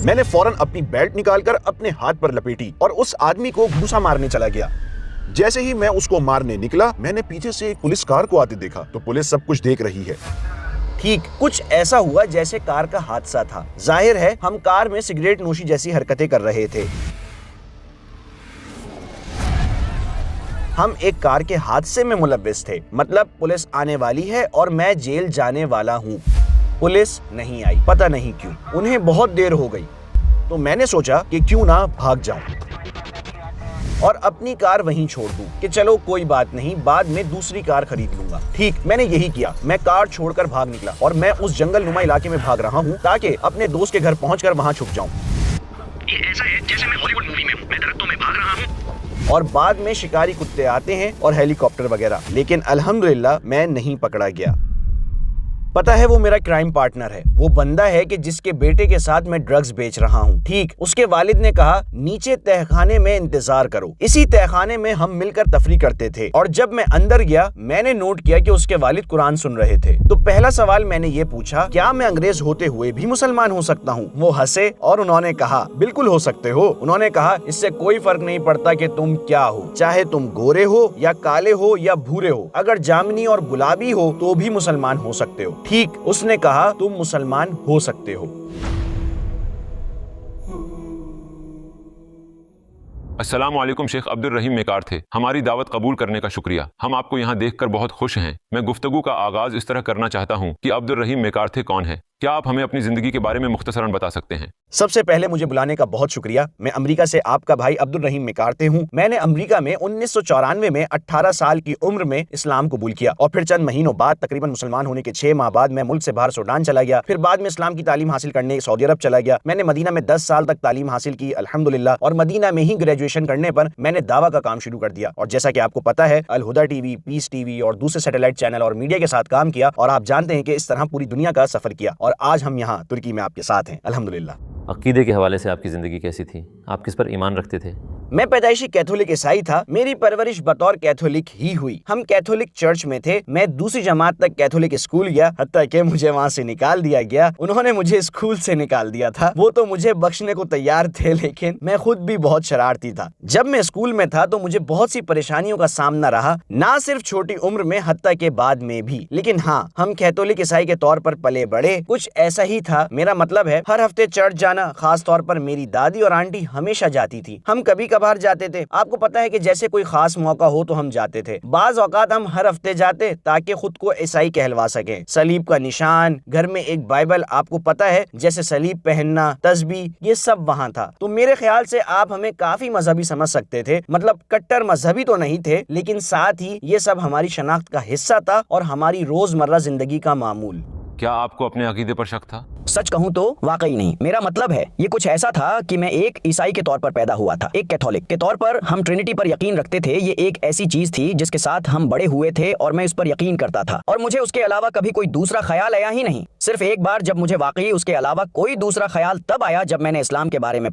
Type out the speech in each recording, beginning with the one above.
میں نے فوراً اپنی بیلٹ نکال کر اپنے ہاتھ پر لپیٹی اور اس آدمی کو گھوسا مارنے چلا گیا۔ جیسے ہی میں اس کو مارنے نکلا، میں نے پیچھے سے ایک پولیس کار کو آتے دیکھا تو پولیس سب کچھ دیکھ رہی ہے۔ ٹھیک کچھ ایسا ہوا جیسے کار کا حادثہ تھا۔ ظاہر ہے ہم کار میں سگریٹ نوشی جیسی حرکتیں کر رہے تھے۔ ہم ایک کار کے حادثے میں ملوث تھے، مطلب پولیس آنے والی ہے اور میں جیل جانے والا ہوں۔ پولیس نہیں آئی، پتہ نہیں کیوں، انہیں بہت دیر ہو گئی۔ تو میں نے سوچا کہ کیوں نہ بھاگ جاؤں اور اپنی کار وہیں چھوڑ دوں کہ چلو کوئی بات نہیں، بعد میں دوسری کار خرید لوں گا۔ ٹھیک میں نے یہی کیا، میں کار چھوڑ کر بھاگ نکلا اور میں اس جنگل نما علاقے میں بھاگ رہا ہوں تاکہ اپنے دوست کے گھر پہنچ کر وہاں چھپ جاؤں۔ یہ ایسا ہے جیسے میں ہالی ووڈ مووی میں ہوں، میں درختوں میں بھاگ رہا ہوں اور بعد میں شکاری کتے آتے ہیں اور ہیلی کاپٹر وغیرہ، لیکن الحمدللہ میں نہیں پکڑا گیا۔ پتہ ہے وہ میرا کرائم پارٹنر ہے، وہ بندہ ہے کہ جس کے بیٹے کے ساتھ میں ڈرگز بیچ رہا ہوں۔ ٹھیک اس کے والد نے کہا نیچے تہہ خانے میں انتظار کرو۔ اسی تہہ خانے میں ہم مل کر تفریح کرتے تھے اور جب میں اندر گیا میں نے نوٹ کیا کہ اس کے والد قرآن سن رہے تھے۔ تو پہلا سوال میں نے یہ پوچھا، کیا میں انگریز ہوتے ہوئے بھی مسلمان ہو سکتا ہوں؟ وہ ہنسے اور انہوں نے کہا بالکل ہو سکتے ہو۔ انہوں نے کہا اس سے کوئی فرق نہیں پڑتا کہ تم کیا ہو، چاہے تم گورے ہو یا کالے ہو یا بھورے ہو، اگر جامنی اور گلابی ہو تو بھی مسلمان ہو سکتے ہو۔ ٹھیک اس نے کہا تم مسلمان ہو سکتے ہو۔ السلام علیکم، شیخ عبد الرحیم میکار تھے۔ ہماری دعوت قبول کرنے کا شکریہ۔ ہم آپ کو یہاں دیکھ کر بہت خوش ہیں۔ میں گفتگو کا آغاز اس طرح کرنا چاہتا ہوں کہ عبد الرحیم میکار تھے کون ہے؟ کیا آپ ہمیں اپنی زندگی کے بارے میں مختصراً بتا سکتے ہیں؟ سب سے پہلے مجھے بلانے کا بہت شکریہ۔ میں امریکہ سے آپ کا بھائی عبد الرحیم میکارتے ہوں۔ میں نے امریکہ میں 1994 میں 18 سال کی عمر میں اسلام قبول کیا اور پھر چند مہینوں بعد تقریباً مسلمان ہونے کے 6 ماہ بعد میں ملک سے باہر سوڈان چلا گیا۔ پھر بعد میں اسلام کی تعلیم حاصل کرنے سعودی عرب چلا گیا۔ میں نے مدینہ میں 10 سال تک تعلیم حاصل کی الحمدللہ، اور مدینہ میں ہی گریجویشن کرنے پر میں نے دعویٰ کا کام شروع کر دیا، اور جیسا کہ آپ کو پتا ہے الہدا ٹی وی، پیس ٹی وی اور دوسرے سیٹلائٹ چینل اور میڈیا کے ساتھ کام کیا، اور آپ جانتے ہیں کہ اس طرح پوری دنیا کا سفر کیا، اور آج ہم یہاں ترکی میں آپ کے ساتھ ہیں الحمدللہ۔ عقیدے کے حوالے سے آپ کی زندگی کیسی تھی؟ آپ کس پر ایمان رکھتے تھے؟ میں پیدائشی کیتھولک عیسائی تھا۔ میری پرورش بطور کیتھولک ہی ہوئی۔ ہم کیتھولک چرچ میں تھے۔ میں دوسری جماعت تک کیتھولک اسکول گیا، حتیٰ کہ مجھے وہاں سے نکال دیا گیا۔ انہوں نے مجھے اسکول سے نکال دیا تھا۔ وہ تو مجھے بخشنے کو تیار تھے، لیکن میں خود بھی بہت شرارتی تھا۔ جب میں اسکول میں تھا تو مجھے بہت سی پریشانیوں کا سامنا رہا، نہ صرف چھوٹی عمر میں حتیٰ کہ بعد میں بھی۔ لیکن ہاں، ہم کیتھولک عیسائی کے طور پر پلے بڑے، کچھ ایسا ہی تھا۔ میرا مطلب ہے ہر ہفتے چرچ جانا، خاص طور پر میری دادی اور آنٹی ہمیشہ جاتی تھی۔ ہم کبھی کبھار جاتے تھے، آپ کو پتا ہے کہ جیسے کوئی خاص موقع ہو تو ہم جاتے تھے۔ بعض اوقات ہم ہر ہفتے جاتے تاکہ خود کو عیسائی کہلوا سکیں۔ صلیب کا نشان، گھر میں ایک بائبل، آپ کو پتا ہے جیسے صلیب پہننا، تسبیح، یہ سب وہاں تھا۔ تو میرے خیال سے آپ ہمیں کافی مذہبی سمجھ سکتے تھے، مطلب کٹر مذہبی تو نہیں تھے، لیکن ساتھ ہی یہ سب ہماری شناخت کا حصہ تھا اور ہماری روزمرہ زندگی کا معمول۔ کیا آپ کو اپنے عقیدے پر شک تھا؟ سچ کہوں تو واقعی نہیں۔ میرا مطلب ہے یہ کچھ ایسا تھا کہ میں ایک عیسائی کے طور پر پیدا ہوا تھا، ایک کیتھولک کے طور پر ہم ٹرینٹی پر یقین رکھتے تھے۔ یہ ایک ایسی چیز تھی جس کے ساتھ ہم بڑے ہوئے تھے اور میں اس پر یقین کرتا تھا، اور مجھے اس کے علاوہ کبھی کوئی دوسرا خیال آیا ہی نہیں۔ صرف ایک بار جب مجھے واقعی اس کے علاوہ کوئی دوسرا خیال تب آیا جب میں نے اسلام کے بارے میں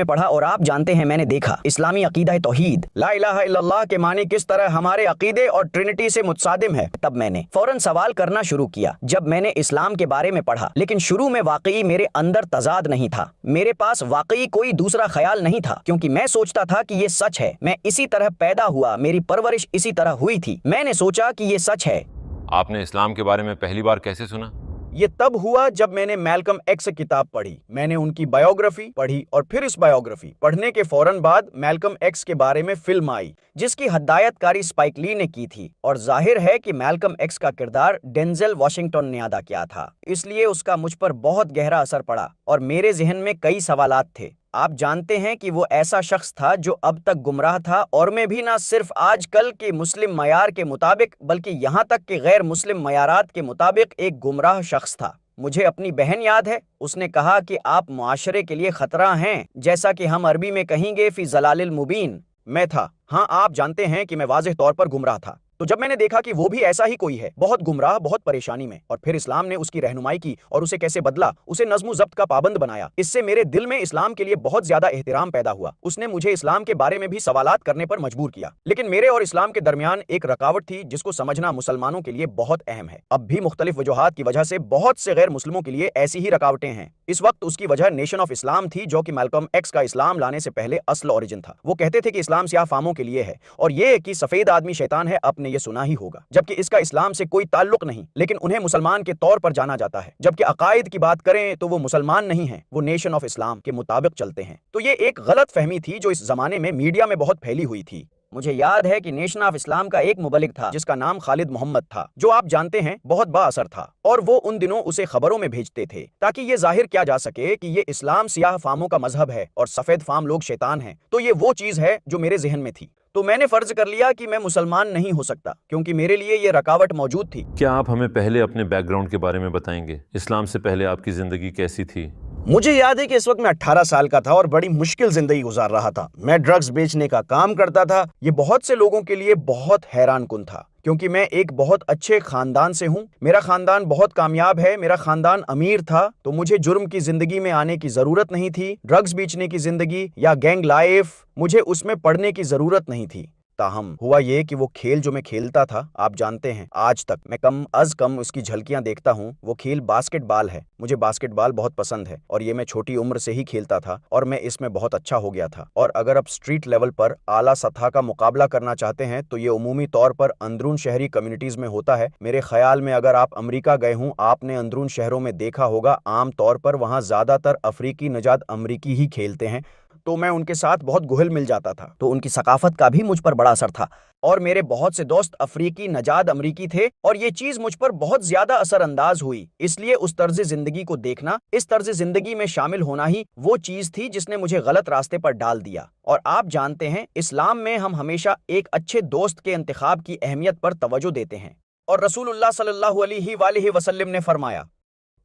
پڑھا۔ اور آپ جانتے ہیں میں نے دیکھا اسلامی عقیدہ توحید، لا الہ الا اللہ کے معنی کس طرح ہمارے عقیدے اور ٹرینٹی سے متصادم ہے، تب میں نے فوراً سوال کرنا شروع کیا جب میں نے اسلام کے بارے میں پڑھا۔ لیکن شروع میں واقعی میرے اندر تضاد نہیں تھا، میرے پاس واقعی کوئی دوسرا خیال نہیں تھا، کیونکہ میں سوچتا تھا کہ یہ سچ ہے، میں اسی طرح پیدا ہوا، میری پرورش اسی طرح ہوئی تھی، میں نے سوچا کہ یہ سچ ہے۔ آپ نے اسلام کے بارے میں پہلی بار کیسے سنا؟ یہ تب ہوا جب میں نے میلکم ایکس کتاب پڑھی۔ میں نے ان کی بایوگرافی پڑھی اور پھر اس بایوگرافی پڑھنے کے فوراً بعد میلکم ایکس کے بارے میں فلم آئی جس کی ہدایت کاری اسپائک لی نے کی تھی، اور ظاہر ہے کہ میلکم ایکس کا کردار ڈینزل واشنگٹن نے ادا کیا تھا، اس لیے اس کا مجھ پر بہت گہرا اثر پڑا اور میرے ذہن میں کئی سوالات تھے۔ آپ جانتے ہیں کہ وہ ایسا شخص تھا جو اب تک گمراہ تھا، اور میں بھی نہ صرف آج کل کے مسلم معیار کے مطابق بلکہ یہاں تک کہ غیر مسلم معیارات کے مطابق ایک گمراہ شخص تھا۔ مجھے اپنی بہن یاد ہے، اس نے کہا کہ آپ معاشرے کے لیے خطرہ ہیں، جیسا کہ ہم عربی میں کہیں گے فی ضلال المبین۔ میں تھا، ہاں آپ جانتے ہیں کہ میں واضح طور پر گمراہ تھا۔ तो जब मैंने देखा कि वो भी ऐसा ही कोई है, बहुत गुमराह, बहुत परेशानी में, और फिर इस्लाम ने उसकी रहनुमाई की और उसे कैसे बदला, उसे नज़्म ज़ब्त का पाबंद बनाया, इससे मेरे दिल में इस्लाम के लिए बहुत ज्यादा एहतराम पैदा हुआ। उसने मुझे इस्लाम के बारे में भी सवालात करने पर मजबूर किया। लेकिन मेरे और इस्लाम के दरमियान एक रकावट थी जिसको समझना मुसलमानों के लिए बहुत अहम है। अब भी मुख्तलिफ वजूहात की वजह से बहुत से गैर मुस्लिमों के लिए ऐसी ही रकावटें हैं। इस वक्त उसकी वजह नेशन ऑफ इस्लाम थी, जो कि मैल्कम एक्स का इस्लाम लाने से पहले असल ओरिजिन था। वो कहते थे कि इस्लाम सियाह फामों के लिए है, और ये कि सफेद आदमी शैतान है, आपने ये सुना ही होगा, जबकि इसका इस्लाम से कोई ताल्लुक नहीं, लेकिन उन्हें मुसलमान के तौर पर जाना जाता है। जबकि अकायद की बात करें तो वो मुसलमान नहीं है, वो नेशन ऑफ इस्लाम के मुताबिक चलते हैं। तो ये एक गलत फहमी थी जो इस जमाने में मीडिया में बहुत फैली हुई थी। मुझे याद है कि नेशन ऑफ इस्लाम का एक मुबलिग था जिसका नाम खालिद मोहम्मद था, जो आप जानते हैं बहुत बाअसर था, और वो उन दिनों उसे खबरों में भेजते थे ताकि ये जाहिर किया जा सके कि ये इस्लाम सियाह फामों का मजहब है और सफेद फाम लोग शैतान हैं। तो ये वो चीज है जो मेरे जहन में थी। तो मैंने फर्ज कर लिया कि मैं मुसलमान नहीं हो सकता, क्योंकि मेरे लिए ये रकावट मौजूद थी। क्या आप हमें पहले अपने बैकग्राउंड के बारे में बताएंगे? इस्लाम से पहले आपकी ज़िंदगी कैसी थी? मुझे याद है कि इस वक्त मैं 18 साल का था और बड़ी मुश्किल जिंदगी गुजार रहा था। मैं ड्रग्स बेचने का काम करता था। ये बहुत से लोगों के लिए बहुत हैरान कुन था, क्योंकि मैं एक बहुत अच्छे खानदान से हूँ। मेरा खानदान बहुत कामयाब है, मेरा खानदान अमीर था, तो मुझे जुर्म की जिंदगी में आने की जरूरत नहीं थी। ड्रग्स बेचने की जिंदगी या गैंग लाइफ, मुझे उसमें पड़ने की जरूरत नहीं थी। ताहम हुआ ये कि वो खेल जो मैं खेलता था, आप जानते हैं आज तक मैं कम अज कम उसकी झलकियां देखता हूँ। वो खेल बास्केटबॉल है। मुझे बास्केटबॉल बहुत पसंद है और ये मैं छोटी उम्र से ही खेलता था और मैं इसमें बहुत अच्छा हो गया था। और अगर आप स्ट्रीट लेवल पर आला सतह का मुकाबला करना चाहते हैं तो ये उमूमी तौर पर अंदरून शहरी कम्युनिटीज में होता है। मेरे ख्याल में अगर आप अमरीका गए हों, आपने अंदरून शहरों में देखा होगा, आम तौर पर वहाँ ज्यादातर अफ्रीकी नजाद अमरीकी ही खेलते हैं। तो मैं उनके साथ बहुत घुल मिल जाता था, तो उनकी सकाफत का भी मुझ पर बड़ा असर था। और मेरे बहुत से दोस्त अफ्रीकी नजाद अमरीकी थे और ये चीज मुझ पर बहुत ज्यादा असरअंदाज हुई। इसलिए उस तर्ज जिंदगी को देखना, इस तर्ज जिंदगी में शामिल होना ही वो चीज थी जिसने मुझे गलत रास्ते पर डाल दिया। और आप जानते हैं, इस्लाम में हम हमेशा एक अच्छे दोस्त के इंतखाब की अहमियत पर तवज्जो देते हैं। और रसूलुल्लाह सल्लल्लाहु अलैहि वसल्लम ने फरमाया,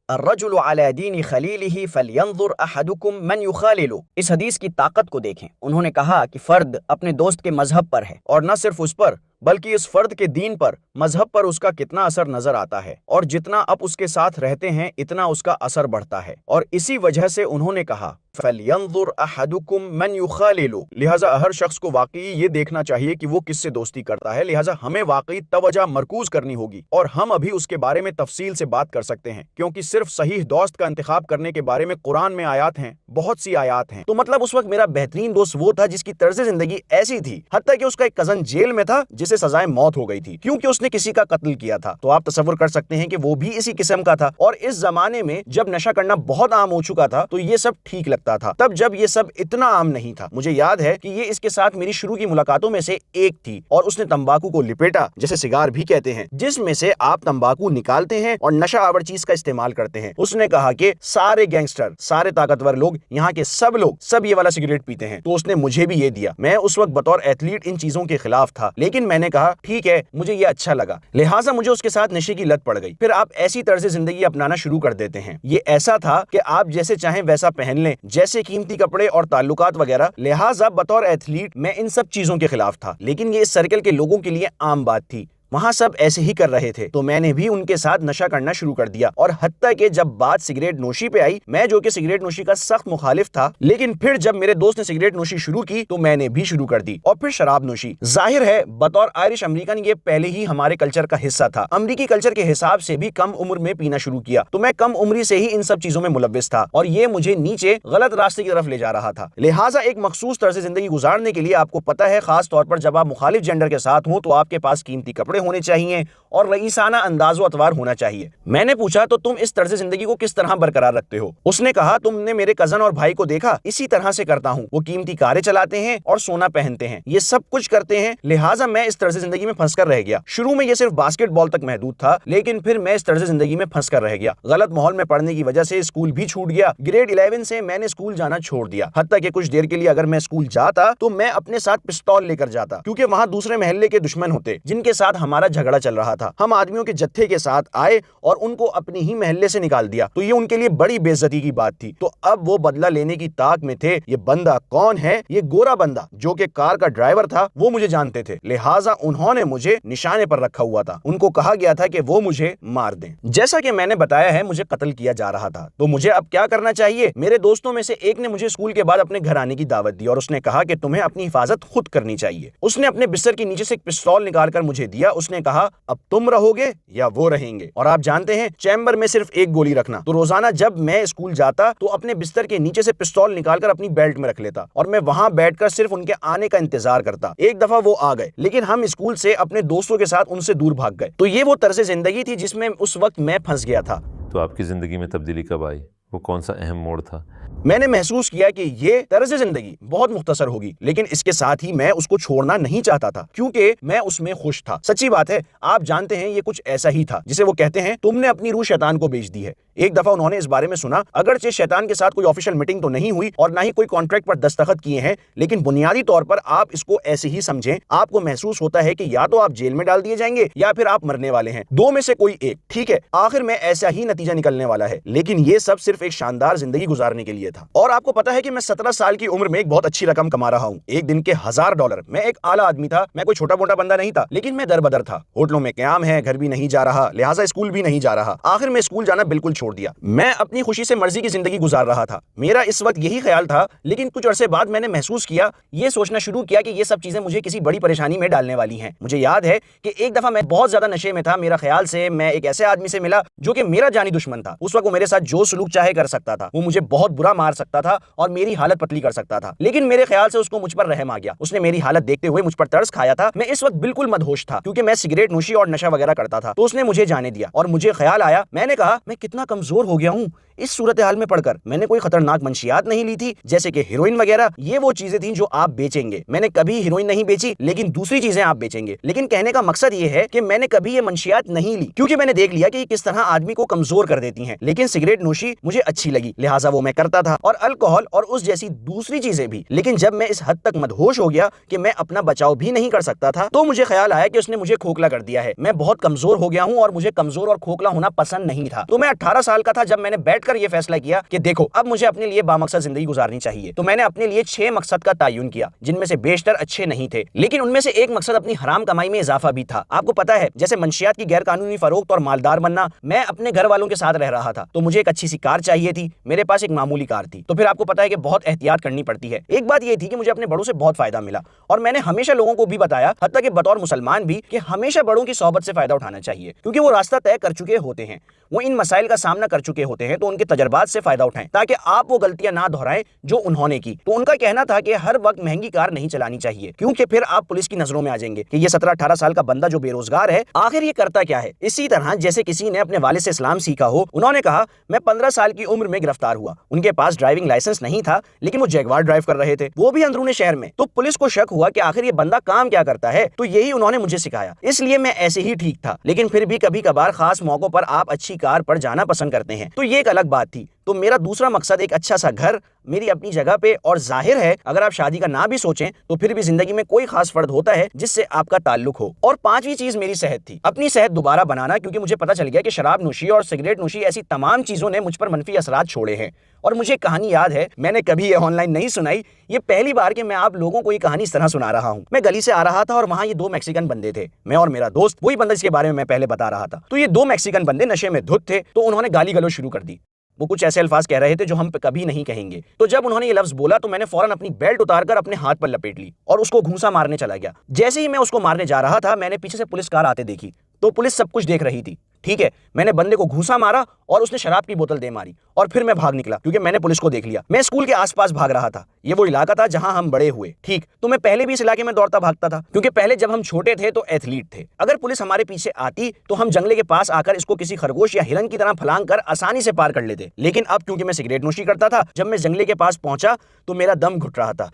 अर्रजुलु अला दीनी खलीलिही फलयंजुर अहदुकुम मन युखालिलु। इस हदीस की ताकत को देखें। उन्होंने कहा कि फर्द अपने दोस्त के मजहब पर है, और न सिर्फ उस पर बल्कि इस फर्द के दीन पर, मजहब पर उसका कितना असर नजर आता है, और जितना आप उसके साथ रहते हैं इतना उसका असर बढ़ता है। और इसी वजह से उन्होंने कहा फलयंजुर अहदुकुम मन युखालिलु, लिहाजा हर शख्स को वाकई ये देखना चाहिए कि वो किससे दोस्ती करता है। लिहाजा हमें वाकई तवज्जो मरकूज करनी होगी, और हम अभी उसके बारे में तफसील से बात कर सकते हैं, क्योंकि सिर्फ सही दोस्त का इंतखाब करने के बारे में कुरान में आयात हैं, बहुत सी आयात हैं। तो मतलब उस वक्त मेरा बेहतरीन दोस्त वो था जिसकी तर्ज जिंदगी ऐसी थी, हत्ता कि उसका एक कजन जेल में था जिसे सजाए मौत हो गई थी क्योंकि उसने किसी का कत्ल किया था। तो आप तसव्वुर कर सकते हैं कि वो भी इसी किस्म का था। और इस जमाने में जब नशा करना बहुत आम हो चुका था तो ये सब ठीक लगता था, तब जब ये सब इतना आम नहीं था। मुझे याद है कि ये इसके साथ मेरी शुरू की मुलाकातों में से एक थी, और उसने तंबाकू को लिपेटा, जैसे सिगार भी कहते हैं, जिसमें से आप तंबाकू निकालते हैं और नशा आवर चीज का इस्तेमाल करते हैं। उसने कहा कि सारे गैंगस्टर, सारे ताकतवर लोग, यहाँ के सब लोग सब ये वाला सिगरेट पीते हैं। तो उसने मुझे भी ये दिया। मैं उस वक्त बतौर एथलीट इन चीजों के खिलाफ था, लेकिन मैंने कहा ठीक है, मुझे ये अच्छा लगा, लिहाजा मुझे उसके साथ नशे की लत पड़ गई। फिर आप ऐसी तर्ज जिंदगी अपनाना शुरू कर देते हैं। ये ऐसा था कि आप जैसे चाहें वैसा पहन लें, जैसे कीमती कपड़े और ताल्लुकात वगैरह। लिहाजा बतौर एथलीट मैं इन सब चीजों के खिलाफ था, लेकिन ये इस सर्कल के लोगों के लिए आम बात थी। वहाँ सब ऐसे ही कर रहे थे, तो मैंने भी उनके साथ नशा करना शुरू कर दिया। और हत्ता कि जब बात सिगरेट नोशी पे आई, मैं जो कि सिगरेट नोशी का सख्त मुखालिफ था, लेकिन फिर जब मेरे दोस्त ने सिगरेट नोशी शुरू की तो मैंने भी शुरू कर दी। और फिर शराब नोशी। जाहिर है बतौर आयरिश अमेरिकन ये पहले ही हमारे कल्चर का हिस्सा था। अमरीकी कल्चर के हिसाब से भी कम उम्र में पीना शुरू किया, तो मैं कम उम्री से ही इन सब चीजों में मुलव्विस था, और ये मुझे नीचे गलत रास्ते की तरफ ले जा रहा था। लिहाजा एक मखसूस तरह से जिंदगी गुजारने के लिए आपको पता है, खास तौर पर जब आप मुखालिफ जेंडर के साथ हो, तो आपके पास कीमती कपड़े होने चाहिए और रईसाना अंदाजो अतवार होना चाहिए। मैंने पूछा तो तुम इस तर्ज जिंदगी को किस तरह बरकरार रखते हो? उसने कहा तुमने मेरे कजन और भाई को देखा, इसी तरह से करता हूँ। वो कीमती कारें चलाते हैं और सोना पहनते हैं, ये सब कुछ करते हैं। लिहाजा मैं इस तर्ज जिंदगी में फंस कर रह गया। शुरू में ये सिर्फ बास्केटबॉल तक महदूद था, लेकिन फिर मैं इस तर्ज जिंदगी में फंस कर रह गया। गलत माहौल में पढ़ने की वजह से स्कूल भी छूट गया। ग्रेड 11 से मैंने स्कूल जाना छोड़ दिया, हत्ता कि कुछ देर के लिए अगर मैं स्कूल जाता तो मैं अपने साथ पिस्तौल लेकर जाता, क्योंकि वहाँ दूसरे महल्ले के दुश्मन होते जिनके साथ हमारा झगड़ा चल रहा था। हम आदमियों के जत्थे के साथ आए और उनको अपनी ही महल्ले से निकाल दिया, तो ये उनके लिए बड़ी बेइज्जती की बात थी। तो अब वो बदला लेने की ताक में थे। ये बंदा कौन है? ये गोरा बंदा जो कि कार का ड्राइवर था, वो मुझे जानते थे, लिहाजा उन्होंने मुझे निशाने पर रखा हुआ था। उनको कहा गया था कि वो मुझे मार दें। जैसा कि मैंने बताया है, मुझे कत्ल किया जा रहा था, तो मुझे अब क्या करना चाहिए? मेरे दोस्तों में से एक ने मुझे स्कूल के बाद अपने घर आने की दावत दी और उसने कहा कि तुम्हें अपनी हिफाजत खुद करनी चाहिए। उसने अपने बिस्तर के नीचे से एक पिस्तौल निकालकर मुझे दिया। उसने कहा, अब तुम रहोगे या वो रहेंगे, और आप जानते हैं चैम्बर में सिर्फ एक गोली रखना। तो रोजाना जब मैं स्कूल जाता तो अपने बिस्तर के नीचे से पिस्तौल निकालकर अपनी बेल्ट में रख लेता और मैं वहां बैठकर सिर्फ उनके आने का इंतजार करता। एक दफा वो आ गए, लेकिन हम स्कूल से अपने दोस्तों के साथ उनसे दूर भाग गए। तो ये वो तर्ज जिंदगी थी जिसमें उस वक्त मैं फंस गया था। तो आपकी ज़िंदगी में तब्दीली कब आई? वो कौन सा अहम मोड़ था? मैंने महसूस किया कि ये तर्ज जिंदगी बहुत मुख्तसर होगी, लेकिन इसके साथ ही मैं उसको छोड़ना नहीं चाहता था क्योंकि मैं उसमें खुश था। सच्ची बात है, आप जानते हैं ये कुछ ऐसा ही था जिसे वो कहते हैं तुमने अपनी रूह शैतान को बेच दी है। एक दफा उन्होंने इस बारे में सुना, अगरचे शैतान के साथ कोई ऑफिशियल मीटिंग तो नहीं हुई और ना ही कोई कॉन्ट्रैक्ट पर दस्तखत किए हैं, लेकिन बुनियादी तौर पर आप इसको ऐसे ही समझें। आपको महसूस होता है कि या तो आप जेल में डाल दिए जाएंगे या फिर आप मरने वाले हैं, दो में से कोई एक। ठीक है, आखिर में ऐसा ही नतीजा निकलने वाला है, लेकिन ये सब सिर्फ एक शानदार जिंदगी गुजारने के लिए था। और आपको पता है कि मैं 17 साल की उम्र में एक बहुत अच्छी रकम कमा रहा हूँ, एक दिन के $1000। मैं एक आला आदमी था, मैं कोई छोटा मोटा बंदा नहीं था, लेकिन मैं दरबदर था। होटलों में क़याम है, घर भी नहीं जा रहा, लिहाजा स्कूल भी नहीं जा रहा। आखिर में स्कूल जाना बिल्कुल छोड़ दिया। मैं अपनी खुशी से मर्जी की जिंदगी गुजार रहा था। मेरा इस वक्त यही ख्याल था, लेकिन कुछ अरसे बाद मैंने महसूस किया, ये सोचना शुरू किया कि ये सब चीजें मुझे किसी बड़ी परेशानी में डालने वाली हैं। मुझे याद है कि एक दफा मैं बहुत ज्यादा नशे में था। मेरा ख्याल से मैं एक ऐसे आदमी से मिला जो कि मेरा जानी दुश्मन था। उस वक्त वो मेरे साथ जो सलूक चाहे कर सकता था। वो मुझे बहुत बुरा मार सकता था और मेरी हालत पतली कर सकता था, लेकिन मेरे ख्याल से उसको मुझ पर रहम आ गया। उसने मेरी हालत देखते हुए मुझ पर तरस खाया था। मैं इस वक्त बिल्कुल मदहोश था क्योंकि मैं सिगरेट नोशी और नशा वगैरह करता था। तो उसने मुझे जाने दिया और मुझे ख्याल आया, मैंने कहा मैं कितना कमजोर हो गया हूँ इस सूरत हाल में पढ़कर। मैंने कोई खतरनाक मंशियात नहीं ली थी जैसे कि हीरोइन वगैरह। ये वो चीजें थी जो आप बेचेंगे। मैंने कभी हीरोइन नहीं बेची, लेकिन दूसरी चीजें आप बेचेंगे। लेकिन कहने का मकसद ये है कि मैंने कभी ये मंशियात नहीं ली क्योंकि मैंने देख लिया कि ये किस तरह आदमी को कमजोर कर देती हैं। लेकिन सिगरेट नोशी मुझे अच्छी लगी, लिहाजा वो मैं करता था, और अल्कोहल और उस जैसी दूसरी चीजें भी। लेकिन जब मैं इस हद तक मदहोश हो गया कि मैं अपना बचाव भी नहीं कर सकता था, तो मुझे ख्याल आया कि उसने मुझे खोखला कर दिया है। मैं बहुत कमजोर हो गया हूँ और मुझे कमजोर और खोखला होना पसंद नहीं था। तो मैं 18 साल का था जब मैंने बैठकर यह फैसला किया कि देखो अब मुझे अपने लिए बामकसद जिंदगी गुजारनी चाहिए। तो मैंने अपने लिए 6 मकसद का तयन किया, जिनमें से बेशतर अच्छे नहीं थे, लेकिन उनमें से एक मकसद अपनी हराम कमाई में इजाफा भी था। आपको पता है, जैसे मंशियात की गैर कानूनी फरोख्त और मालदार बनना। मैं अपने घर वालों के साथ रह रहा था, तो मुझे एक अच्छी सी कार चाहिए थी। मेरे पास एक मामूली कार थी, तो फिर आपको पता है कि बहुत एहतियात करनी पड़ती है। एक बात यह थी कि मुझे अपने बड़ों से बहुत फायदा मिला, और मैंने हमेशा लोगों को भी बताया, हत्ता कि बतौर मुसलमान भी, कि हमेशा बड़ों की सोहबत से फायदा उठाना चाहिए, क्योंकि वो रास्ता तय कर चुके होते हैं, वो इन मसाइल का सामना कर चुके होते हैं। तो उनके तजर्बात से फायदा उठाएं ताकि आप वो गलतियां ना दोहराएं जो उन्होंने की। तो उनका कहना था कि हर वक्त महंगी कार नहीं चलानी चाहिए, क्योंकि फिर आप पुलिस की नजरों में आ जाएंगे कि ये 17-18 साल का बंदा जो बेरोजगार है, आखिर ये करता क्या है। इसी तरह जैसे किसी ने अपने वालिद से इस्लाम सीखा हो। उन्होंने कहा, मैं 15 साल की उम्र में गिरफ्तार हुआ। उनके पास ड्राइविंग लाइसेंस नहीं था, लेकिन वो जैगवार ड्राइव कर रहे थे, वो भी अंदरूनी शहर में। तो पुलिस को शक हुआ कि आखिर ये बंदा काम क्या करता है, तो यही उन्होंने मुझे सिखाया। इसलिए मैं ऐसे ही ठीक था, लेकिन फिर भी कभी कभार खास मौकों पर आप अच्छी कार पर जाना पसंद करते हैं, तो ये एक अलग बात थी। तो मेरा दूसरा मकसद एक अच्छा सा घर, मेरी अपनी जगह पे। और जाहिर है अगर आप शादी का ना भी सोचें तो फिर भी जिंदगी में कोई खास फर्द होता है जिससे आपका ताल्लुक हो। और 5वीं चीज मेरी सेहत थी, अपनी सेहत दोबारा बनाना, क्योंकि मुझे पता चल गया कि शराब नोशी और सिगरेट नोशी ऐसी तमाम चीजों ने मुझ पर मनफी असरात छोड़े हैं। और मुझे कहानी याद है, मैंने कभी ये ऑनलाइन नहीं सुनाई, ये पहली बार कि मैं आप लोगों को ये कहानी इस तरह सुना रहा हूँ। मैं गली से आ रहा था और वहाँ ये 2 मैक्सिकन बंदे थे, मैं और मेरा दोस्त, वही बंदा जिसके बारे में मैं पहले बता रहा था। तो ये 2 मैक्सिकन बंदे नशे में धुत थे, तो उन्होंने गाली गलौज शुरू कर दी। वो कुछ ऐसे अल्फाज कह रहे थे जो हम कभी नहीं कहेंगे। तो जब उन्होंने ये लफ्ज बोला तो मैंने फौरन अपनी बेल्ट उतारकर अपने हाथ पर लपेट ली और उसको घूंसा मारने चला गया। जैसे ही मैं उसको मारने जा रहा था, मैंने पीछे से पुलिस कार आते देखी। तो पुलिस सब कुछ देख रही थी, ठीक है। मैंने बंदे को घूंसा मारा और उसने शराब की बोतल दे मारी, और फिर मैं भाग निकला क्योंकि मैंने पुलिस को देख लिया। मैं स्कूल के आसपास भाग रहा था, ये वो इलाका था जहां हम बड़े हुए, ठीक। तो मैं पहले भी इस इलाके में दौड़ता भागता था, क्योंकि पहले जब हम छोटे थे तो एथलीट थे। अगर पुलिस हमारे पीछे आती तो हम जंगले के पास आकर इसको किसी खरगोश या हिरन की तरह फलांग कर आसानी से पार कर लेते। लेकिन अब क्योंकि मैं सिगरेट नोशी करता था, जब मैं जंगले के पास पहुंचा तो मेरा दम घुट रहा था,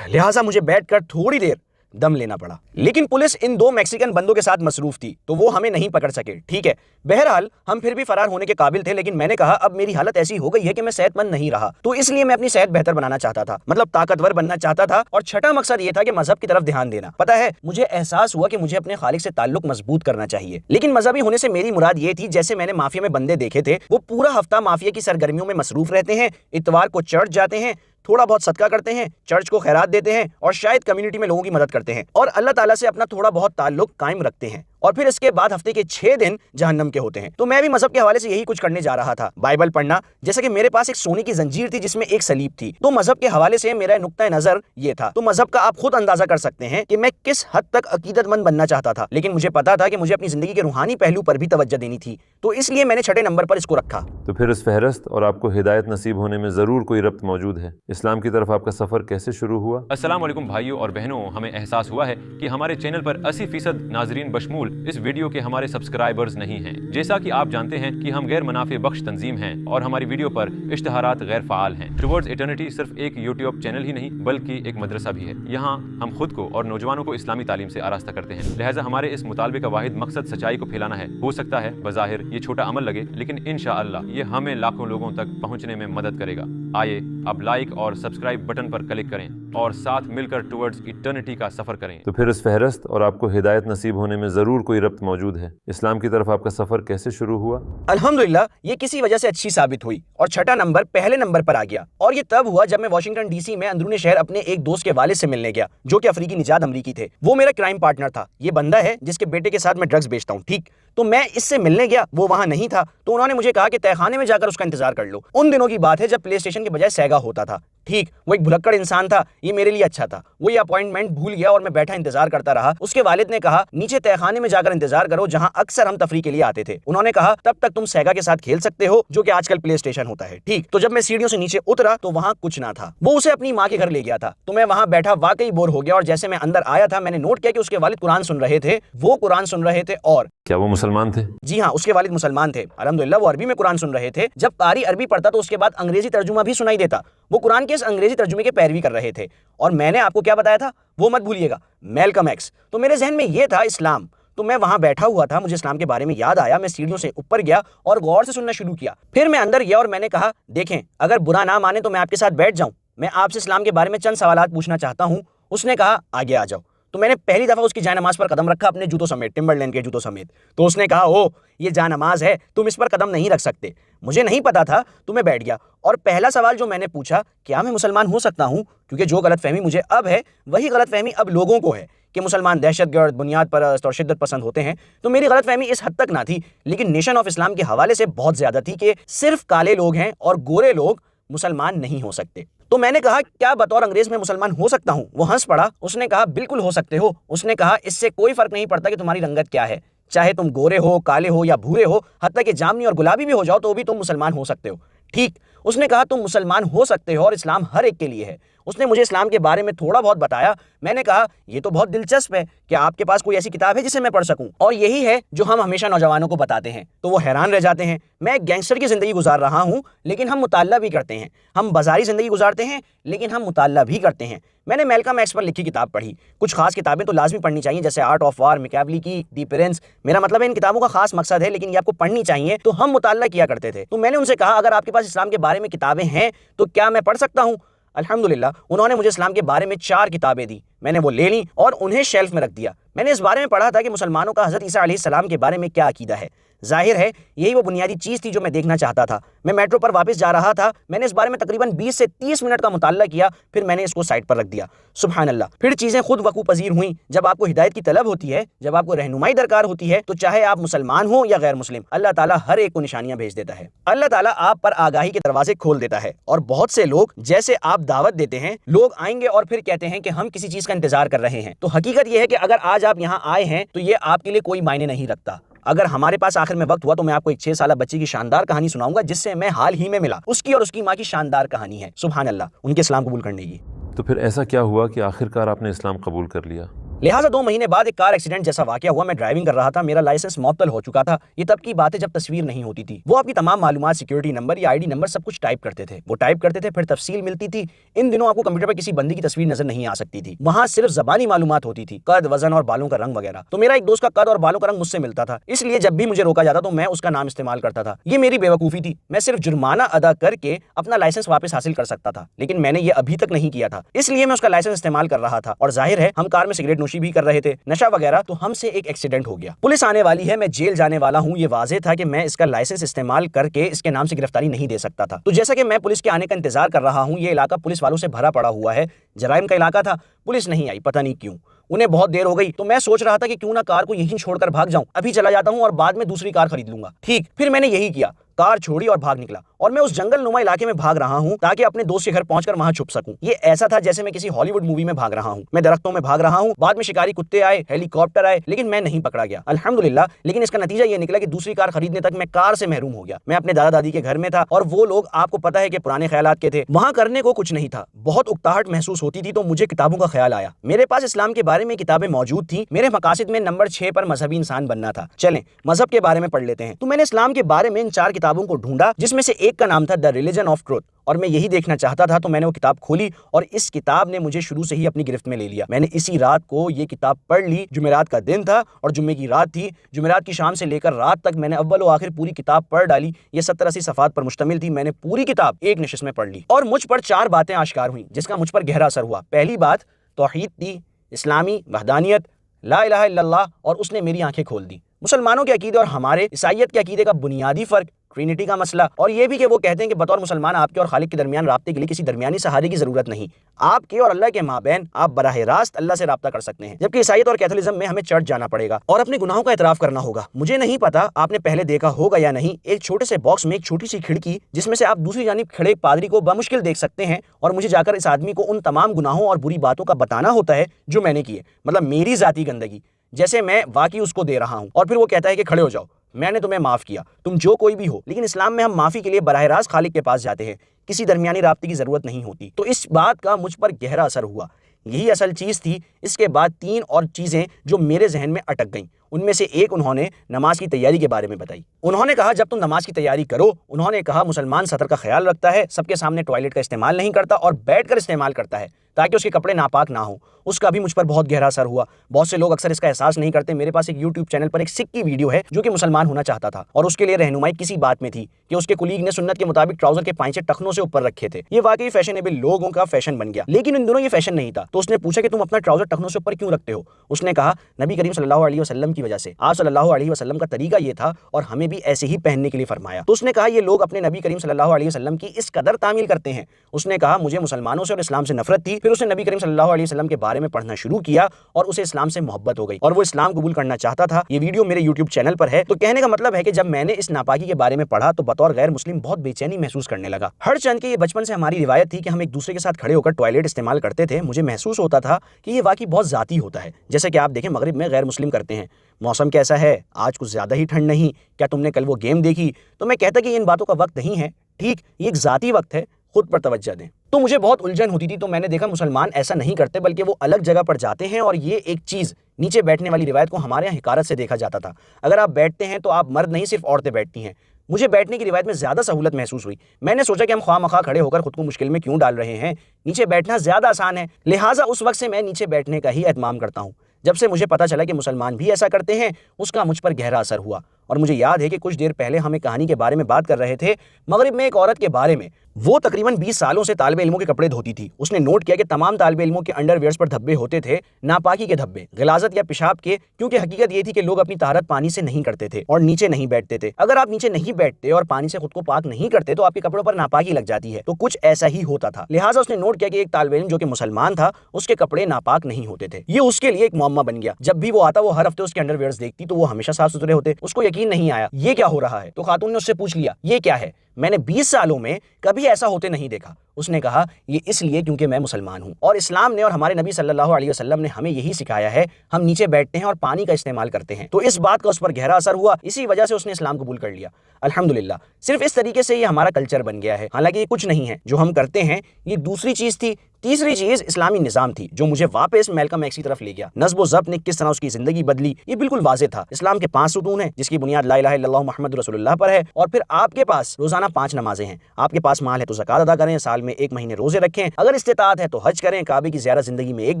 लिहाजा मुझे बैठकर थोड़ी देर दम लेना पड़ा। लेकिन पुलिस इन 2 मैक्सिकन बंदों के साथ मसरूफ थी तो वो हमें नहीं पकड़ सके। ठीक है, बहरहाल हम फिर भी फरार होने के काबिल थे, लेकिन मैंने कहा अब मेरी हालत ऐसी हो गई है कि मैं सेहतमंद नहीं रहा, तो इसलिए मैं अपनी सेहत बेहतर बनाना चाहता था, मतलब ताकतवर बनना चाहता था। और छठा मकसद ये था कि मजहब की तरफ ध्यान देना। पता है, मुझे एहसास हुआ कि मुझे अपने खालिक से ताल्लुक मजबूत करना चाहिए। लेकिन मजहबी होने से मेरी मुराद ये थी, जैसे मैंने माफिया में बंदे देखे थे, वो पूरा हफ्ता माफिया की सरगर्मियों में मसरूफ रहते हैं, इतवार को चर्च जाते हैं, थोड़ा बहुत सदका करते हैं, चर्च को खैरात देते हैं और शायद कम्युनिटी में लोगों की मदद करते हैं और अल्लाह ताला से अपना थोड़ा बहुत ताल्लुक कायम रखते हैं, और फिर इसके बाद हफ्ते के 6 दिन जहन्नम के होते हैं। तो मैं भी मजहब के हवाले से यही कुछ करने जा रहा था, बाइबल पढ़ना। जैसे कि मेरे पास एक सोने की जंजीर थी जिसमें एक सलीब थी, तो मजहब के हवाले से मेरा नुक्ता नजर ये था। तो मजहब का आप खुद अंदाजा कर सकते हैं कि मैं किस हद तक अकीदतमंद बनना चाहता था, लेकिन मुझे पता था कि मुझे अपनी जिंदगी के रूहानी पहलू पर भी तवज्जो देनी थी, तो इसलिए मैंने 6ठे नंबर पर इसको रखा। तो फिर इस फहरस्त और आपको हिदायत नसीब होने में ज़रूर कोई रब्त मौजूद है। इस्लाम की तरफ आपका सफ़र कैसे शुरू हुआ? अस्सलाम वालेकुम भाइयों और बहनों, हमें एहसास हुआ है कि हमारे चैनल पर 80% नाजरीन बशमूल इस वीडियो के हमारे सब्सक्राइबर्स नहीं हैं। जैसा कि आप जानते हैं कि हम गैर मुनाफे बख्श तंजीम हैं और हमारी वीडियो पर इश्तहारात गैर फ़ाल हैं। टुवर्ड्स इटर्निटी सिर्फ एक यूट्यूब चैनल ही नहीं बल्कि एक मदरसा भी है। यहाँ हम खुद को और नौजवानों को इस्लामी तालीम से आरास्ता करते हैं, लिहाजा हमारे इस मुतालबे का वाहिद मकसद सच्चाई को फैलाना है। हो सकता है बज़ाहिर ये छोटा अमल लगे, लेकिन इंशाअल्लाह ये हमें लाखों लोगों तक पहुँचने में मदद करेगा। आइए अब लाइक और सब्सक्राइब बटन पर क्लिक करें और साथ मिलकर टुवर्ड्स इटर्निटी का सफ़र करें। तो फिर इस फहरस्त और आपको हिदायत नसीब होने में ज़रूर कोई रब्त मौजूद है। इस्लाम की तरफ आपका सफ़र कैसे शुरू हुआ? अल्हम्दुलिल्लाह ये किसी वजह से अच्छी साबित हुई और 6ठा नंबर पहले नंबर पर आ गया, और ये तब हुआ जब मैं वाशिंगटन डीसी में अंदरूनी शहर अपने एक दोस्त के वालिद से मिलने गया जो कि अफ्रीकी निजात अमरीकी थे। वो मेरा क्राइम पार्टनर था। ये बंदा है जिसके बेटे के साथ मैं ड्रग्स बेचता हूँ। ठीक, तो मैं इससे मिलने गया, वो वहां नहीं था, तो उन्होंने मुझे कहा कि तहखाने में जाकर उसका इंतजार कर लो। उन दिनों की बात है जब प्ले स्टेशन के बजाय सेगा होता था। ठीक, वो एक भुलक्कड़ इंसान था, ये मेरे लिए अच्छा था। वो ये अपॉइंटमेंट भूल गया और मैं बैठा इंतजार करता रहा। उसके वालिद ने कहा नीचे तहखाने में जाकर इंतजार करो जहां अक्सर हम तफरी के लिए आते थे। उन्होंने कहा तब तक तुम सेगा के साथ खेल सकते हो जो कि आजकल प्ले स्टेशन होता है। ठीक, तो जब मैं सीढ़ियों से नीचे उतरा तो वहां कुछ ना था। वो उसे अपनी माँ के घर ले गया था, तो मैं वहां बैठा वाकई बोर हो गया, और जैसे मैं अंदर आया था मैंने नोट किया कि उसके वालिद कुरान सुन रहे थे। वो कुरान सुन रहे थे। और क्या वो मुसलमान थे? जी हाँ, उसके वालिद मुसलमान थे। अल्हम्दुलिल्लाह वो अरबी में कुरान सुन रहे थे। जब कारी अरबी पढ़ता तो उसके बाद अंग्रेजी तर्जुमा भी सुनाई देता। वो कुरान के इस अंग्रेजी तर्जुमे के पैरवी कर रहे थे। और मैंने आपको क्या बताया था वो मत भूलिएगा, मैल्कम एक्स। तो मेरे जहन में ये था इस्लाम। तो मैं वहां बैठा हुआ था, मुझे इस्लाम के बारे में याद आया। मैं सीढ़ियों से ऊपर गया और गौर से सुनना शुरू किया। फिर मैं अंदर गया और मैंने कहा देखें, अगर बुरा ना माने तो मैं आपके साथ बैठ जाऊं, मैं आपसे इस्लाम के बारे में चंद सवालात पूछना चाहता हूं। उसने कहा आगे आ जाओ। तो मैंने पहली दफा उसकी जायनमाज पर कदम रखा, अपने जूतों समेत, टिम्बरलैंड के जूतों समेत। तो उसने कहा ओ ये जायनमाज है, तुम इस पर कदम नहीं रख सकते। मुझे नहीं पता था, तो मैं बैठ गया। और पहला सवाल जो मैंने पूछा, क्या मैं मुसलमान हो सकता हूँ? क्योंकि जो गलतफहमी मुझे अब है वही गलतफहमी अब लोगों को है कि मुसलमान दहशतगर्द, बुनियाद परस्त और शिद्दत पसंद होते हैं। तो मेरी गलतफहमी इस हद तक ना थी, लेकिन नेशन ऑफ इस्लाम के हवाले से बहुत ज्यादा थी कि सिर्फ काले लोग हैं और गोरे लोग मुसलमान नहीं हो सकते। तो मैंने कहा क्या बतौर अंग्रेज में मुसलमान हो सकता हूँ? वो हंस पड़ा। उसने कहा बिल्कुल हो सकते हो। उसने कहा इससे कोई फर्क नहीं पड़ता कि तुम्हारी रंगत क्या है, चाहे तुम गोरे हो, काले हो या भूरे हो, हत्ता कि जामनी और गुलाबी भी हो जाओ तो भी तुम मुसलमान हो सकते हो। ठीक, उसने कहा तुम मुसलमान हो सकते हो और इस्लाम हर एक के लिए है। उसने मुझे इस्लाम के बारे में थोड़ा बहुत बताया। मैंने कहा ये तो बहुत दिलचस्प है, क्या आपके पास कोई ऐसी किताब है जिसे मैं पढ़ सकूं? और यही है जो हम हमेशा नौजवानों को बताते हैं। तो वो हैरान रह जाते हैं। मैं एक गैंगस्टर की जिंदगी गुजार रहा हूं, लेकिन हम मुताल्ला भी करते हैं। हम बाजारी जिंदगी गुजारते हैं, लेकिन हम मुताल्ला भी करते हैं। मैंने मैल्कम एक्स पर लिखी किताब पढ़ी। कुछ खास किताबें तो लाजमी पढ़नी चाहिए, जैसे आर्ट ऑफ वार, मैकियावेली की दी प्रिंस। मेरा मतलब है इन किताबों का खास मकसद है, लेकिन ये आपको पढ़नी चाहिए। तो हम मुताल्ला किया करते थे। तो मैंने उनसे कहा अगर आपके पास इस्लाम के बारे में किताबें हैं तो क्या मैं पढ़ सकता हूँ? अल्हम्दुलिल्लाह उन्होंने मुझे इस्लाम के बारे में 4 किताबें दी। मैंने वो ले ली और उन्हें शेल्फ में रख दिया। मैंने इस बारे में पढ़ा था कि मुसलमानों का हज़रत ईसा अलैहिस्सलाम के बारे में क्या अकीदा है। जाहिर है यही वो बुनियादी चीज़ थी जो मैं देखना चाहता था। मैं मेट्रो पर वापस जा रहा था। मैंने इस बारे में तकरीबन 20 से 30 मिनट का मुताल्ला किया, फिर मैंने इसको साइड पर रख दिया। सुभान अल्लाह, फिर चीज़ें खुद वकू पजीर हुई। जब आपको हिदायत की तलब होती है, जब आपको रहनुमाई दरकार होती है, तो चाहे आप मुसलमान हो या गैर मुस्लिम, अल्लाह ताला हर एक को निशानियां भेज देता है। अल्लाह ताला आप पर आगाही के दरवाजे खोल देता है। और बहुत से लोग, जैसे आप दावत देते हैं, लोग आएंगे और फिर कहते हैं कि हम किसी चीज़ का इंतजार कर रहे हैं। तो हकीकत यह है कि अगर आज आप यहाँ आए हैं तो ये आपके लिए कोई मायने नहीं रखता। अगर हमारे पास आखिर में वक्त हुआ तो मैं आपको एक 6 साल बच्ची की शानदार कहानी सुनाऊंगा जिससे मैं हाल ही में मिला। उसकी और उसकी माँ की शानदार कहानी है। सुभान अल्लाह, उनके इस्लाम कबूल करने की। तो फिर ऐसा क्या हुआ कि आखिरकार आपने इस्लाम कबूल कर लिया? लिहाजा 2 महीने बाद एक कार एक्सीडेंट जैसा वाकया हुआ। मैं ड्राइविंग कर रहा था, मेरा लाइसेंस मुअत्तल हो चुका था। ये तब की बात है जब तस्वीर नहीं होती थी। वो आपकी तमाम मालूमात, सिक्योरिटी नंबर या आईडी नंबर सब कुछ टाइप करते थे। वो टाइप करते थे, फिर तफसील मिलती थी। इन दिनों आपको कंप्यूटर पर किसी बंदी की तस्वीर नजर नहीं आ सकती थी, वहां सिर्फ ज़बानी मालूमात होती थी, कद, वजन और बालों का रंग वगैरह। तो मेरा एक दोस्त का कद और बालों का रंग मुझसे मिलता था, इसलिए जब भी मुझे रोका जाता तो मैं उसका नाम इस्तेमाल करता था। ये मेरी बेवकूफ़ी थी। मैं सिर्फ जुर्माना अदा करके अपना लाइसेंस वापस हासिल कर सकता था, लेकिन मैंने ये अभी तक नहीं किया था, इसलिए मैं उसका लाइसेंस इस्तेमाल कर रहा था। और जाहिर है हम कार में सिगरेट नोशी भी कर रहे थे, नशा वगैरह। तो हमसे एक एक्सीडेंट हो गया, पुलिस आने वाली है, मैं जेल जाने वाला हूँ। ये वाज़ेह था कि मैं इसका लाइसेंस इस्तेमाल करके इसके नाम से गिरफ्तारी नहीं दे सकता था। तो जैसा कि मैं पुलिस के आने का इंतजार कर रहा हूँ, ये इलाका पुलिस वालों से भरा पड़ा हुआ है, जराइम का इलाका था। पुलिस नहीं आई, पता नहीं क्यों, उन्हें बहुत देर हो गई। तो मैं सोच रहा था कि क्यों ना कार को यहीं छोड़कर भाग जाऊं, अभी चला जाता हूं और बाद में दूसरी कार खरीद लूंगा। ठीक, फिर मैंने यही किया, कार छोड़ी और भाग निकला। और मैं उस जंगल नुमा इलाके में भाग रहा हूं ताकि अपने दोस्त के घर पहुंचकर वहां छुप सकूं। ये ऐसा था जैसे मैं किसी हॉलीवुड मूवी में भाग रहा हूं। मैं दरख्तों में भाग रहा हूं, बाद में शिकारी कुत्ते आए, हेलीकॉप्टर आए, लेकिन मैं नहीं पकड़ा गया, अल्हम्दुलिल्लाह। लेकिन इसका नतीजा ये निकला कि दूसरी कार खरीदने तक मैं कार से महरूम हो गया। मैं अपने दादा दादी के घर में था और वो लोग आपको पता है कि पुराने ख्यालात के थे, वहां करने को कुछ नहीं था। बहुत उकताहट महसूस होती थी, तो मुझे किताबों का ख्याल आया। मेरे पास इस्लाम के बारे में किताबें मौजूद थी। मेरे मकासिद में नंबर 6 पर मजहबी इंसान बनना था। चलें मजहब के बारे में पढ़ लेते हैं। तो मैंने इस्लाम के बारे में इन 4 किताबों को ढूंढा, जिसमें से एक का नाम था द रिलीजन ऑफ ट्रुथ, और मैं यही देखना चाहता था। तो मैंने वो किताब खोली और इस किताब ने मुझे शुरू से ही अपनी गिरफ्त में ले लिया। मैंने इसी रात को ये किताब पढ़ ली। जुमेरात का दिन था और जुम्मे की रात थी। जुमेरात की शाम से लेकर रात तक मैंने अव्वल व आखिर पूरी किताब पढ़ डाली। ये 70-80 सफ़ात पर मुश्तमिल थी। मैंने पूरी किताब एक नशिस्त में पढ़ ली और मुझ पर 4 बातें आश्कार हुई जिसका मुझ पर गहरा असर हुआ। पहली बात तौहीद थी, इस्लामी वहदानियत, ला इलाहा इल्लल्लाह, और उसने मेरी आंखें खोल दी। मुसलमानों के अकीदे और हमारे ईसाइयत के अकीदे का बुनियादी फ़र्क, ट्रिनिटी का मसला, और ये भी कि वो कहते हैं कि बतौर मुसलमान आपके और खालिक के दरमियान राब्ते के लिए किसी दरमियानी सहारे की ज़रूरत नहीं, आपके और अल्लाह के माबैन आप बराह रास्त अल्लाह से राब्ता कर सकते हैं। जबकि ईसाइयत और कैथोलिज्म में हमें चर्च जाना पड़ेगा और अपने गुनाहों का इतराफ़ करना होगा। मुझे नहीं पता आपने पहले देखा होगा या नहीं, एक छोटे से बॉक्स में एक छोटी सी खिड़की जिसमें से आप दूसरी जानिब खड़े एक पादरी को बमुश्किल देख सकते हैं, और मुझे जाकर इस आदमी को उन तमाम गुनाहों और बुरी बातों का बताना होता है जो मैंने किए, मतलब मेरी ज़ाती गंदगी, जैसे मैं वाकई उसको दे रहा हूँ। और फिर वो कहता है कि खड़े हो जाओ, मैंने तुम्हें माफ़ किया, तुम जो कोई भी हो। लेकिन इस्लाम में हम माफ़ी के लिए बराह रास्त खालिक के पास जाते हैं, किसी दरमियानी राब्ते की ज़रूरत नहीं होती। तो इस बात का मुझ पर गहरा असर हुआ। यही असल चीज़ थी। इसके बाद 3 और चीज़ें जो मेरे जहन में अटक गईं। उनमें से एक उन्होंने नमाज की तैयारी के बारे में बताई। उन्होंने कहा जब तुम नमाज की तैयारी करो, उन्होंने कहा मुसलमान सतर का ख्याल रखता है, सबके सामने टॉयलेट का इस्तेमाल नहीं करता और बैठकर इस्तेमाल करता है ताकि उसके कपड़े नापाक ना हो। उसका भी मुझ पर बहुत गहरा असर हुआ। बहुत से लोग अक्सर इसका एहसास नहीं करते। मेरे पास एक यूट्यूब चैनल पर एक सिख की वीडियो है जो कि मुसलमान होना चाहता था और उसके लिए रहनुमाई किसी बात में थी कि उसके कुलीग ने सुन्नत के मुताबिक ट्राउजर के पांचे टखनों से ऊपर रखे थे। ये वाकई फैशनेबल लोगों का फैशन बन गया, लेकिन इन दिनों ये फैशन नहीं था। तो उसने पूछा कि तुम अपना ट्राउजर टखनों से ऊपर क्यों रखते हो? उसने कहा नबी करीम सल्लल्लाहु अलैहि वसल्लम की वजह से। आप सल्लल्लाहु अलैहि वसल्लम का तरीका ये था और हमें भी ऐसे ही पहनने के लिए फरमाया। तो उसने कहा ये लोग अपने नबी करीम सल्लल्लाहु अलैहि वसल्लम की इस कदर तामील करते हैं। उसने कहा मुझे मुसलमानों से और इस्लाम से नफरत थी। फिर उसने नबी करीम सल्लल्लाहु अलैहि वसल्लम के बारे में पढ़ना शुरू किया और उसे इस्लाम से मोहब्बत हो गई और वो इस्लाम कबूल करना चाहता था। ये वीडियो मेरे यूट्यूब चैनल पर है। तो कहने का मतलब है कि जब मैंने इस नापाकी के बारे में पढ़ा तो बतौर गैर मुस्लिम बहुत बेचैनी महसूस करने लगा। हर चंद के ये बचपन से हमारी रिवायत थी कि हम एक दूसरे के साथ खड़े होकर टॉयलेट इस्तेमाल करते थे। मुझे महसूस होता था कि ये वाकई बहुत ज़ाती होता है। जैसे कि आप देखें मगरिब में गैर मुस्लिम करते हैं, मौसम कैसा है, आज कुछ ज़्यादा ही ठंड नहीं, क्या तुमने कल वो गेम देखी? तो मैं कहता कि इन बातों का वक्त नहीं है, ठीक, ये एक ज़ाती वक्त है, खुद पर तवज्जो दें। तो मुझे बहुत उलझन होती थी। तो मैंने देखा मुसलमान ऐसा नहीं करते, बल्कि वो अलग जगह पर जाते हैं और ये एक चीज़ नीचे बैठने वाली रिवायत को हमारे यहाँ हिकारत से देखा जाता था। अगर आप बैठते हैं तो आप मर्द नहीं, सिर्फ औरतें बैठती हैं। मुझे बैठने की रिवायत में ज़्यादा सहूलत महसूस हुई। मैंने सोचा कि हम ख्वाह-मख्वाह खड़े होकर खुद को मुश्किल में क्यों डाल रहे हैं, नीचे बैठना ज़्यादा आसान है। लिहाजा उस वक्त से मैं नीचे बैठने का ही एहतमाम करता हूँ। जब से मुझे पता चला कि मुसलमान भी ऐसा करते हैं, उसका मुझ पर गहरा असर हुआ। और मुझे याद है कि कुछ देर पहले हम एक कहानी के बारे में बात कर रहे थे, मगरिब में एक औरत के बारे में। वो तकरीबन 20 सालों से तालिबे इल्मों के कपड़े धोती थी। उसने नोट किया कि तमाम तालिबे इल्मों के अंडरवियर्स पर धब्बे होते थे, नापाकी के धब्बे, गिलाजत या पेशाब के, क्योंकि हकीकत ये थी कि लोग अपनी तहरत पानी से नहीं करते थे और नीचे नहीं बैठते थे। अगर आप नीचे नहीं बैठते और पानी से खुद को पाक नहीं करते तो आपके कपड़ों पर नापाकी लग जाती है। तो कुछ ऐसा ही होता था। लिहाजा उसने नोट किया कि एक तालिबे इल्म जो कि मुसलमान था, उसके कपड़े नापाक नहीं होते थे। ये उसके लिए एक मुअम्मा बन गया। जब भी वो आता, वो हर हफ्ते उसके अंडरवियर्स देखती तो वो हमेशा साफ सुथरे होते। उसको यकीन नहीं आया ये क्या हो रहा है। तो खातून ने उससे पूछ लिया ये क्या है? میں نے 20 سالوں میں کبھی ایسا ہوتے نہیں دیکھا۔ اس نے کہا یہ اس لیے کیونکہ میں مسلمان ہوں، اور اسلام نے اور ہمارے نبی صلی اللہ علیہ وسلم نے ہمیں یہی سکھایا ہے، ہم نیچے بیٹھتے ہیں اور پانی کا استعمال کرتے ہیں۔ تو اس بات کا اس پر گہرا اثر ہوا، اسی وجہ سے اس نے اسلام قبول کر لیا۔ الحمدللہ، صرف اس طریقے سے یہ ہمارا کلچر بن گیا ہے، حالانکہ یہ کچھ نہیں ہے جو ہم کرتے ہیں، یہ دوسری چیز تھی۔ تیسری چیز اسلامی نظام تھی جو مجھے واپس میلکم ایکس کی طرف لے گیا۔ نظم و ضبط نے کس طرح اس کی زندگی بدلی، یہ بالکل واضح تھا۔ اسلام کے 5 ستون ہیں جس کی بنیاد لا الہ الا اللہ محمد رسول اللہ پر ہے، اور پھر آپ کے پاس روزانہ 5 نمازیں ہیں، آپ کے پاس مال ہے تو زکوٰۃ ادا کریں، سال میں 1 مہینے روزے رکھیں، اگر استطاعت ہے تو حج کریں، کعبے کی زیارت زندگی میں 1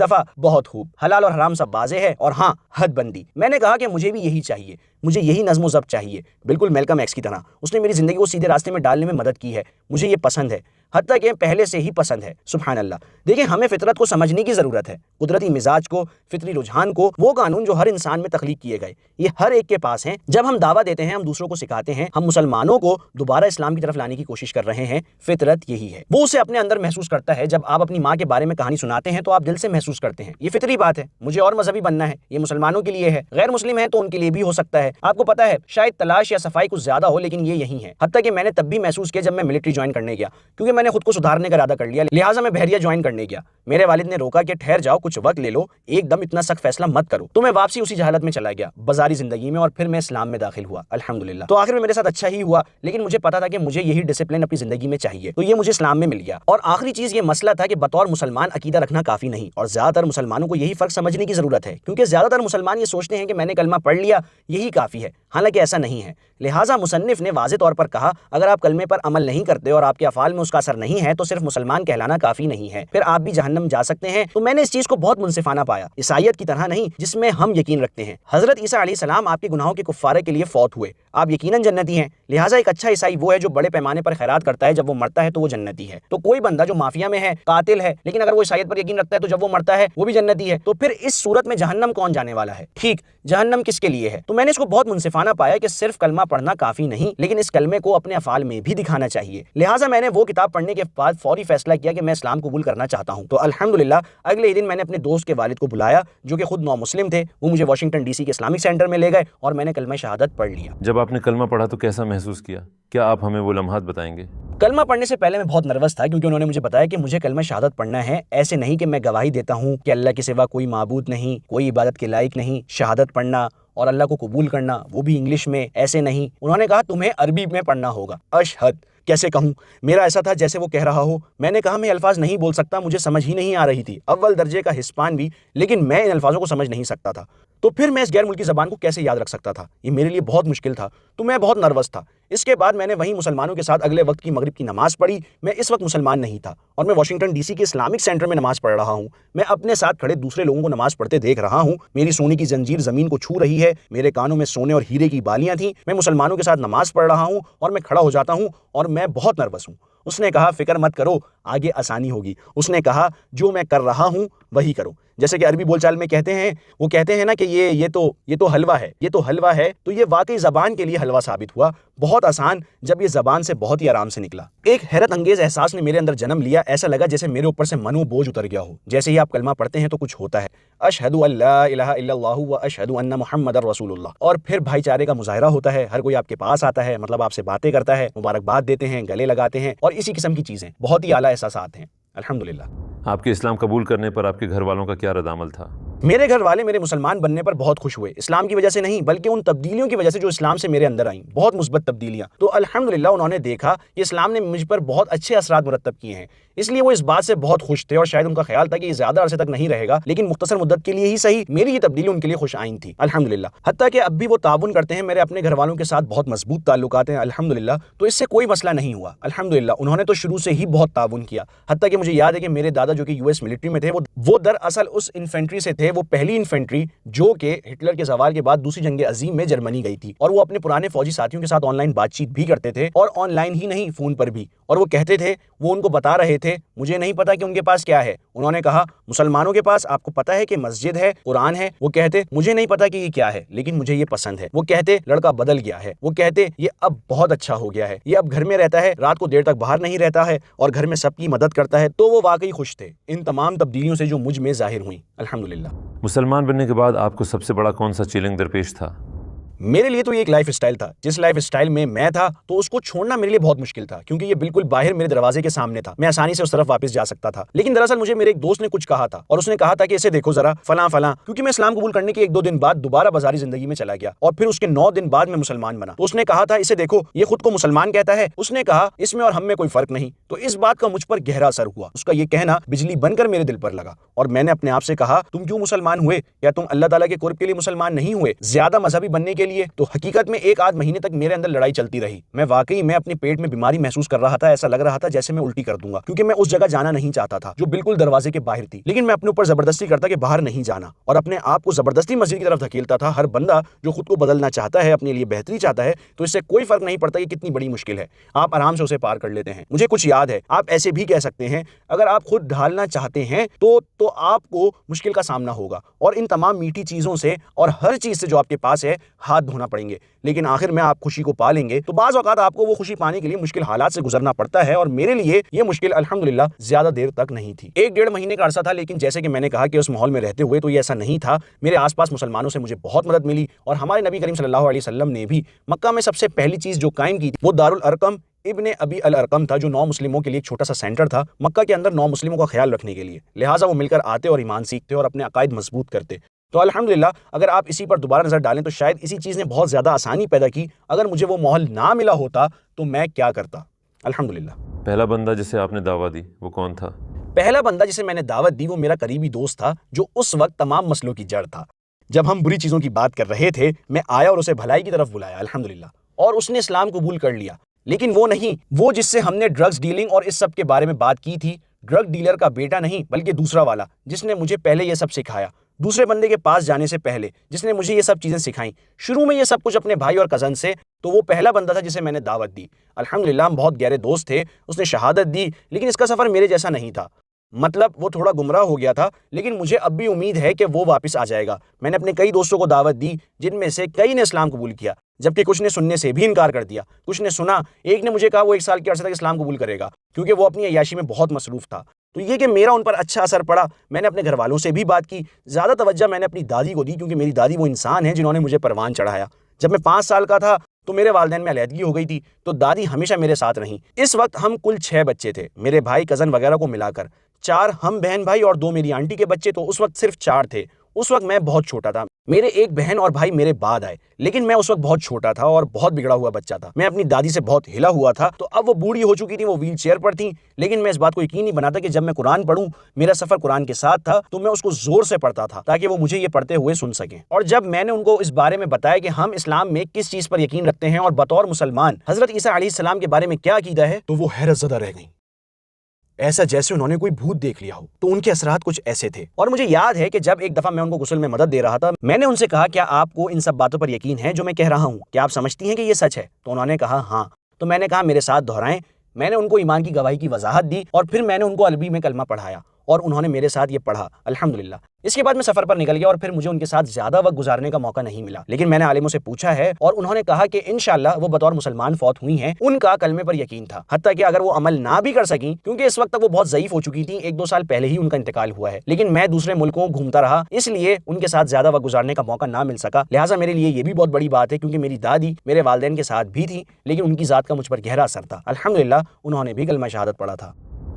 دفعہ، بہت خوب، حلال اور حرام سب واضح ہے، اور ہاں حد بندی۔ میں نے کہا کہ مجھے بھی یہی چاہیے، مجھے یہی نظم و ضبط چاہیے، بالکل میلکم ایکس کی طرح۔ اس نے میری زندگی کو سیدھے راستے میں ڈالنے میں مدد کی ہے، مجھے یہ پسند ہے، حتیٰ کہ پہلے سے ہی پسند ہے۔ سبحان اللہ۔ دیکھیں، ہمیں فطرت کو سمجھنے کی ضرورت ہے، قدرتی مزاج کو، فطری رجحان کو، وہ قانون جو ہر انسان میں تخلیق کیے گئے، یہ ہر ایک کے پاس ہیں۔ جب ہم دعویٰ دیتے ہیں، ہم دوسروں کو سکھاتے ہیں، ہم مسلمانوں کو دوبارہ اسلام کی طرف لانے کی کوشش کر رہے ہیں، فطرت یہی ہے۔ وہ اسے اپنے اندر محسوس کرتا ہے۔ جب آپ اپنی ماں کے بارے میں کہانی سناتے ہیں تو آپ دل سے محسوس کرتے ہیں، یہ فطری بات ہے، مجھے اور مذہبی بننا ہے، یہ مسلمانوں کے لیے ہے، غیر مسلم ہیں تو ان کے لیے بھی ہو سکتا ہے۔ آپ کو پتہ ہے شاید تلاش یا صفائی کچھ زیادہ ہو، لیکن یہ یہی ہے۔ حتیٰ کہ میں نے تب بھی محسوس کیا جب میں ملٹری جوائن کرنے گیا، کیونکہ میں نے خود کو سدھارنے کا ارادہ کر لیا، لہٰذا میں بحریہ جوائن کرنے گیا۔ میرے والد نے روکا کہ ٹھہر جاؤ، کچھ وقت لے لو، ایک دم اتنا سخت فیصلہ مت کرو۔ تو میں واپسی اسی جہالت میں چلا گیا، بازاری زندگی میں، اور پھر میں اسلام میں داخل ہوا الحمدللہ۔ تو آخر میں میرے ساتھ اچھا ہی ہوا، لیکن مجھے پتا تھا کہ مجھے یہی ڈسپلن اپنی زندگی میں چاہیے، تو یہ مجھے اسلام میں مل گیا۔ اور آخری چیز یہ مسئلہ تھا کہ بطور مسلمان عقیدہ رکھنا کافی نہیں، اور زیادہ تر مسلمانوں کو یہی فرق سمجھنے کی ضرورت ہے، کیونکہ زیادہ تر مسلمان یہ سوچتے ہیں کہ میں نے کلمہ پڑھ لیا یہی کافی ہے، حالانکہ ایسا نہیں ہے۔ لہٰذا مصنف نے واضح طور پر کہا اگر آپ کلمے پر عمل نہیں کرتے اور آپ کے افعال میں اس کا اثر نہیں ہے تو صرف مسلمان کہلانا کافی نہیں ہے، پھر آپ بھی جہنم جا سکتے ہیں۔ تو میں نے اس چیز کو بہت منصفانہ پایا، عیسائیت کی طرح نہیں جس میں ہم یقین رکھتے ہیں۔ حضرت عیسیٰ علیہ السلام آپ کے گناہوں کے کفارے کے لیے فوت ہوئے، آپ یقیناً جنتی ہیں، لہٰذا ایک اچھا عیسائی وہ ہے جو بڑے پیمانے پر خیرات کرتا ہے، جب وہ مرتا ہے تو وہ جنتی ہے۔ تو کوئی بندہ جو مافیا میں ہے، قاتل ہے، لیکن اگر وہ عیسائیت پر یقین رکھتا ہے تو جب وہ مرتا ہے وہ بھی جنتی ہے، تو پھر اس صورت میں جہنم کون جانے والا ہے؟ ٹھیک، جہنم کس کے لیے ہے؟ تو میں نے اس کو بہت منصفانہ پایا کہ صرف کلمہ پڑھنا کافی نہیں، لیکن اس کلمے کو اپنے افعال میں بھی دکھانا چاہیے۔ لہٰذا میں نے وہ کتاب پڑھنے کے بعد فوری فیصلہ کیا کہ میں اسلام قبول کرنا چاہتا ہوں۔ تو الحمدللہ اگلے ہی دن میں نے اپنے دوست کے والد کو بلایا جو کہ خود نو مسلم تھے، وہ مجھے واشنگٹن ڈی سی کے اسلامک سینٹر میں لے گئے اور میں نے کلمہ شہادت پڑھ لیا۔ جب آپ نے کلمہ پڑھا تو کیسا محسوس کیا؟ کیا آپ ہمیں وہ لمحات بتائیں گے؟ کلمہ پڑھنے سے پہلے میں بہت نروس تھا، کیونکہ انہوں نے مجھے بتایا کہ مجھے کلمہ شہادت پڑھنا ہے، ایسے نہیں کہ میں گواہی دیتا ہوں کہ اللہ کے سوا کوئی معبود نہیں، کوئی عبادت کے لائق نہیں، شہادت پڑھنا اور اللہ کو قبول کرنا وہ بھی انگلش میں، ایسے نہیں۔ انہوں نے کہا تمہیں عربی میں پڑھنا ہوگا۔ اشہد کیسے کہوں؟ میرا ایسا تھا جیسے وہ کہہ رہا ہو۔ میں نے کہا میں الفاظ نہیں بول سکتا، مجھے سمجھ ہی نہیں آ رہی تھی، اول درجے کا ہسپانوی، لیکن میں ان الفاظوں کو سمجھ نہیں سکتا تھا، تو پھر میں اس غیر ملکی زبان کو کیسے یاد رکھ سکتا تھا؟ یہ میرے لیے بہت مشکل تھا، تو میں بہت نروس تھا۔ اس کے بعد میں نے وہیں مسلمانوں کے ساتھ اگلے وقت کی مغرب کی نماز پڑھی۔ میں اس وقت مسلمان نہیں تھا اور میں واشنگٹن ڈی سی کے اسلامک سینٹر میں نماز پڑھ رہا ہوں۔ میں اپنے ساتھ کھڑے دوسرے لوگوں کو نماز پڑھتے دیکھ رہا ہوں، میری سونے کی زنجیر زمین کو چھو رہی ہے، میرے کانوں میں سونے اور ہیرے کی بالیاں تھیں۔ میں مسلمانوں کے ساتھ نماز پڑھ رہا ہوں اور میں کھڑا ہو جاتا ہوں اور میں بہت نروس ہوں۔ اس نے کہا فکر مت کرو، آگے آسانی ہوگی۔ اس نے کہا جو میں کر رہا ہوں وہی کرو، جیسے کہ عربی بول چال میں کہتے ہیں، وہ کہتے ہیں نا کہ یہ تو حلوہ ہے، یہ تو حلوہ ہے، تو یہ واقعی زبان کے لیے حلوہ ثابت ہوا، بہت آسان، جب یہ زبان سے بہت ہی آرام سے نکلا۔ ایک حیرت انگیز احساس نے میرے اندر جنم لیا، ایسا لگا جیسے میرے اوپر سے منو بوجھ اتر گیا ہو۔ جیسے ہی آپ کلمہ پڑھتے ہیں تو کچھ ہوتا ہے، اشہد ان لا الہ الا اللہ و اشہد ان محمد رسول اللہ، اور پھر بھائی چارے کا مظاہرہ ہوتا ہے، ہر کوئی آپ کے پاس آتا ہے، مطلب آپ سے باتیں کرتا ہے، مبارکباد دیتے ہیں، گلے لگاتے ہیں، اور اسی قسم کی چیزیں، بہت ہی اعلیٰ احساسات ہیں الحمدللہ۔ آپ کے اسلام قبول کرنے پر آپ کے گھر والوں کا کیا رد عمل تھا؟ میرے گھر والے میرے مسلمان بننے پر بہت خوش ہوئے، اسلام کی وجہ سے نہیں بلکہ ان تبدیلیوں کی وجہ سے جو اسلام سے میرے اندر آئیں، بہت مثبت تبدیلیاں۔ تو الحمدللہ انہوں نے دیکھا کہ اسلام نے مجھ پر بہت اچھے اثرات مرتب کیے ہیں، اس لیے وہ اس بات سے بہت خوش تھے، اور شاید ان کا خیال تھا کہ یہ زیادہ عرصے تک نہیں رہے گا، لیکن مختصر مدت کے لیے ہی صحیح میری یہ تبدیلی ان کے لیے خوش آئین تھی الحمدللہ۔ حتیٰ کہ اب بھی وہ تعاون کرتے ہیں، میرے اپنے گھر والوں کے ساتھ بہت مضبوط تعلقات ہیں الحمدللہ، تو اس سے کوئی مسئلہ نہیں ہوا الحمدللہ۔ انہوں نے تو شروع سے ہی بہت تعاون کیا، حتیٰ کہ مجھے یاد ہے کہ میرے دادا جو کہ یو ایس ملٹری میں تھے، وہ دراصل اس انفینٹری سے تھے، وہ پہلی انفینٹری جو کہ ہٹلر کے زوال کے بعد دوسری جنگ عظیم میں جرمنی گئی تھی، اور وہ اپنے پرانے فوجی ساتھیوں کے ساتھ آن لائن بات چیت بھی کرتے تھے، اور آن لائن ہی نہیں فون پر بھی، اور وہ کہتے تھے، وہ ان کو بتا رہے تھے، مجھے نہیں پتا کہ ان کے پاس کیا ہے۔ انہوں نے کہا مسلمانوں کے پاس آپ کو پتا ہے کہ مسجد ہے، قرآن ہے، وہ کہتے مجھے نہیں پتا کہ یہ کیا ہے لیکن مجھے یہ پسند ہے۔ وہ کہتے لڑکا بدل گیا ہے، وہ کہتے یہ اب بہت اچھا ہو گیا ہے، یہ اب گھر میں رہتا ہے، رات کو دیر تک باہر نہیں رہتا ہے، اور گھر میں سب کی مدد کرتا ہے۔ تو وہ واقعی خوش تھے ان تمام تبدیلیوں سے جو مجھ میں ظاہر ہوئیں الحمدللہ۔ مسلمان بننے کے بعد آپ کو سب سے بڑا کون سا چیلنج درپیش تھا؟ میرے لیے تو یہ ایک لائف اسٹائل تھا، جس لائف اسٹائل میں میں تھا تو اس کو چھوڑنا میرے لیے بہت مشکل تھا، کیونکہ یہ بالکل باہر میرے دروازے کے سامنے تھا، میں آسانی سے اس طرف واپس جا سکتا تھا۔ لیکن دراصل مجھے میرے ایک دوست نے کچھ کہا تھا، اور اس نے کہا تھا کہ اسے دیکھو ذرا فلاں فلاں، کیونکہ میں اسلام قبول کرنے کے 1-2 دن بعد دوبارہ بازاری زندگی میں چلا گیا، اور پھر اس کے 9 دن بعد میں مسلمان بنا۔ تو اس نے کہا تھا اسے دیکھو یہ خود کو مسلمان کہتا ہے، اس نے کہا اس میں اور ہم میں کوئی فرق نہیں۔ تو اس بات کا مجھ پر گہرا اثر ہوا، اس کا یہ کہنا بجلی بن کر میرے دل پر لگا، اور میں نے اپنے آپ سے کہا تم کیوں مسلمان ہوئے؟ یا تم اللہ تعالیٰ کے قرب کے لیے مسلمان نہیں ہوئے، زیادہ مذہبی بننے کے لیے؟ تو حقیقت میں 1-8 مہینے تک میرے اندر لڑائی چلتی رہی، میں واقعی میں اپنے پیٹ میں بیماری محسوس کر رہا تھا، ایسا لگ رہا تھا جیسے میں الٹی کر دوں گا، کیونکہ میں اس جگہ جانا نہیں چاہتا تھا جو بالکل دروازے کے باہر تھی، لیکن میں اپنے اوپر زبردستی کرتا کہ باہر نہیں جانا، اور اپنے آپ کو زبردستی مسجد کی طرف دھکیلتا تھا۔ ہر بندہ جو خود کو بدلنا چاہتا ہے، اپنے لیے بہتری چاہتا ہے، تو اس سے کوئی فرق نہیں پڑتا کہ کتنی بڑی مشکل ہے، آپ آرام سے اسے پار کر لیتے ہیں۔ مجھے کچھ یاد ہے، آپ ایسے بھی کہہ سکتے ہیں اگر آپ خود ڈھالنا چاہتے ہیں تو آپ کو مشکل کا سامنا ہوگا، اور ان تمام میٹھی چیزوں سے اور ہر چیز سے جو آپ کے پاس ہے ہاتھ دھونا پڑیں گے، لیکن آخر میں آپ خوشی کو پا لیں گے۔ تو بعض اوقات آپ کو وہ خوشی پانے کے لیے مشکل حالات سے گزرنا پڑتا ہے، اور میرے لیے یہ مشکل الحمدللہ زیادہ دیر تک نہیں تھی، 1-1.5 مہینے کا عرصہ تھا، لیکن جیسے کہ میں نے کہا کہ اس ماحول میں رہتے ہوئے تو یہ ایسا نہیں تھا۔ میرے آس پاس مسلمانوں سے مجھے بہت مدد ملی، اور ہمارے نبی کریم صلی اللہ علیہ وسلم نے بھی مکہ میں سب سے پہلی چیز جو قائم کی تھی وہ دارالارقم ابن ابی الارقم تھا، جو 9 مسلموں کے لیے ایک چھوٹا سا سینٹر تھا مکہ کے اندر 9 مسلموں کا خیال رکھنے کے لیے، لہٰذا وہ مل کر آتے اور ایمان سیکھتے اور اپنے عقائد مضبوط کرتے۔ تو الحمدللہ اگر آپ اسی پر دوبارہ نظر ڈالیں تو شاید اسی چیز نے بہت زیادہ آسانی پیدا کی، اگر مجھے وہ ماحول نہ ملا ہوتا تو میں کیا کرتا۔ الحمدللہ پہلا بندہ جسے آپ نے دعوت دی وہ کون تھا؟ پہلا بندہ جسے میں نے دعوت دی وہ میرا قریبی دوست تھا، جو اس وقت تمام مسئلوں کی جڑ تھا۔ جب ہم بری چیزوں کی بات کر رہے تھے میں آیا اور اسے بھلائی کی طرف بلایا الحمدللہ، اور اس نے اسلام قبول کر لیا، لیکن وہ نہیں، وہ جس سے ہم نے ڈرگز ڈیلنگ اور اس سب کے بارے میں بات کی تھی، ڈرگ ڈیلر کا بیٹا نہیں بلکہ دوسرا والا، جس نے مجھے پہلے یہ سب سکھایا، دوسرے بندے کے پاس جانے سے پہلے جس نے مجھے یہ سب چیزیں سکھائیں، شروع میں یہ سب کچھ اپنے بھائی اور کزن سے، تو وہ پہلا بندہ تھا جسے میں نے دعوت دی۔ الحمدللہ ہم بہت گہرے دوست تھے، اس نے شہادت دی، لیکن اس کا سفر میرے جیسا نہیں تھا، مطلب وہ تھوڑا گمراہ ہو گیا تھا، لیکن مجھے اب بھی امید ہے کہ وہ واپس آ جائے گا۔ میں نے اپنے کئی دوستوں کو دعوت دی، جن میں سے کئی نے اسلام قبول کیا، جبکہ کچھ نے سننے سے بھی انکار کر دیا، کچھ نے سنا، ایک نے مجھے کہا وہ 1 سال کے عرصے تک اسلام قبول کرے گا کیونکہ وہ اپنی عیاشی میں بہت مصروف تھا۔ تو یہ کہ میرا ان پر اچھا اثر پڑا، میں نے اپنے گھر والوں سے بھی بات کی، زیادہ توجہ میں نے اپنی دادی کو دی، کیونکہ میری دادی وہ انسان ہیں جنہوں نے مجھے پروان چڑھایا۔ جب میں 5 سال کا تھا تو میرے والدین میں علیحدگی ہو گئی تھی، تو دادی ہمیشہ میرے ساتھ رہیں۔ اس وقت ہم کل 6 بچے تھے، میرے بھائی کزن وغیرہ کو ملا کر 4 ہم بہن بھائی اور 2 میری آنٹی کے بچے، تو اس وقت صرف 4 تھے۔ اس وقت میں بہت چھوٹا تھا، میرے ایک بہن اور بھائی میرے بعد آئے، لیکن میں اس وقت بہت چھوٹا تھا اور بہت بگڑا ہوا بچہ تھا، میں اپنی دادی سے بہت ہلا ہوا تھا۔ تو اب وہ بوڑھی ہو چکی تھی، وہ ویل چیئر پر تھیں، لیکن میں اس بات کو یقین نہیں بناتا کہ جب میں قرآن پڑھوں، میرا سفر قرآن کے ساتھ تھا، تو میں اس کو زور سے پڑھتا تھا تاکہ وہ مجھے یہ پڑھتے ہوئے سن سکیں۔ اور جب میں نے ان کو اس بارے میں بتایا کہ ہم اسلام میں کس چیز پر یقین رکھتے ہیں اور بطور مسلمان حضرت عیسیٰ علیہ السلام کے بارے میں کیا عقیدہ ہے، تو وہ حیرت زدہ رہ گئیں، ایسا جیسے انہوں نے کوئی بھوت دیکھ لیا ہو۔ تو ان کے اثرات کچھ ایسے تھے، اور مجھے یاد ہے کہ جب ایک دفعہ میں ان کو غسل میں مدد دے رہا تھا، میں نے ان سے کہا کیا آپ کو ان سب باتوں پر یقین ہے جو میں کہہ رہا ہوں؟ کیا آپ سمجھتی ہیں کہ یہ سچ ہے؟ تو انہوں نے کہا ہاں۔ تو میں نے کہا میرے ساتھ دہرائیں۔ میں نے ان کو ایمان کی گواہی کی وضاحت دی، اور پھر میں نے ان کو عربی میں کلمہ پڑھایا، اور انہوں نے میرے ساتھ یہ پڑھا الحمدللہ۔ اس کے بعد میں سفر پر نکل گیا، اور پھر مجھے ان کے ساتھ زیادہ وقت گزارنے کا موقع نہیں ملا، لیکن میں نے عالموں سے پوچھا ہے، اور انہوں نے کہا کہ انشاءاللہ وہ بطور مسلمان فوت ہوئی ہیں، ان کا کلمے پر یقین تھا، حتیٰ کہ اگر وہ عمل نہ بھی کر سکیں، کیونکہ اس وقت تک وہ بہت ضعیف ہو چکی تھیں، 1-2 سال پہلے ہی ان کا انتقال ہوا ہے، لیکن میں دوسرے ملکوں گھومتا رہا، اس لیے ان کے ساتھ زیادہ وقت گزارنے کا موقع نہ مل سکا، لہٰذا میرے لیے یہ بھی بہت بڑی بات ہے، کیونکہ میری دادی میرے والدین کے ساتھ بھی تھی، لیکن ان کی ذات کا مجھ پر گہرا اثر تھا۔ الحمدللہ انہوں نے بھی کلمہ شہادت پڑھا تھا۔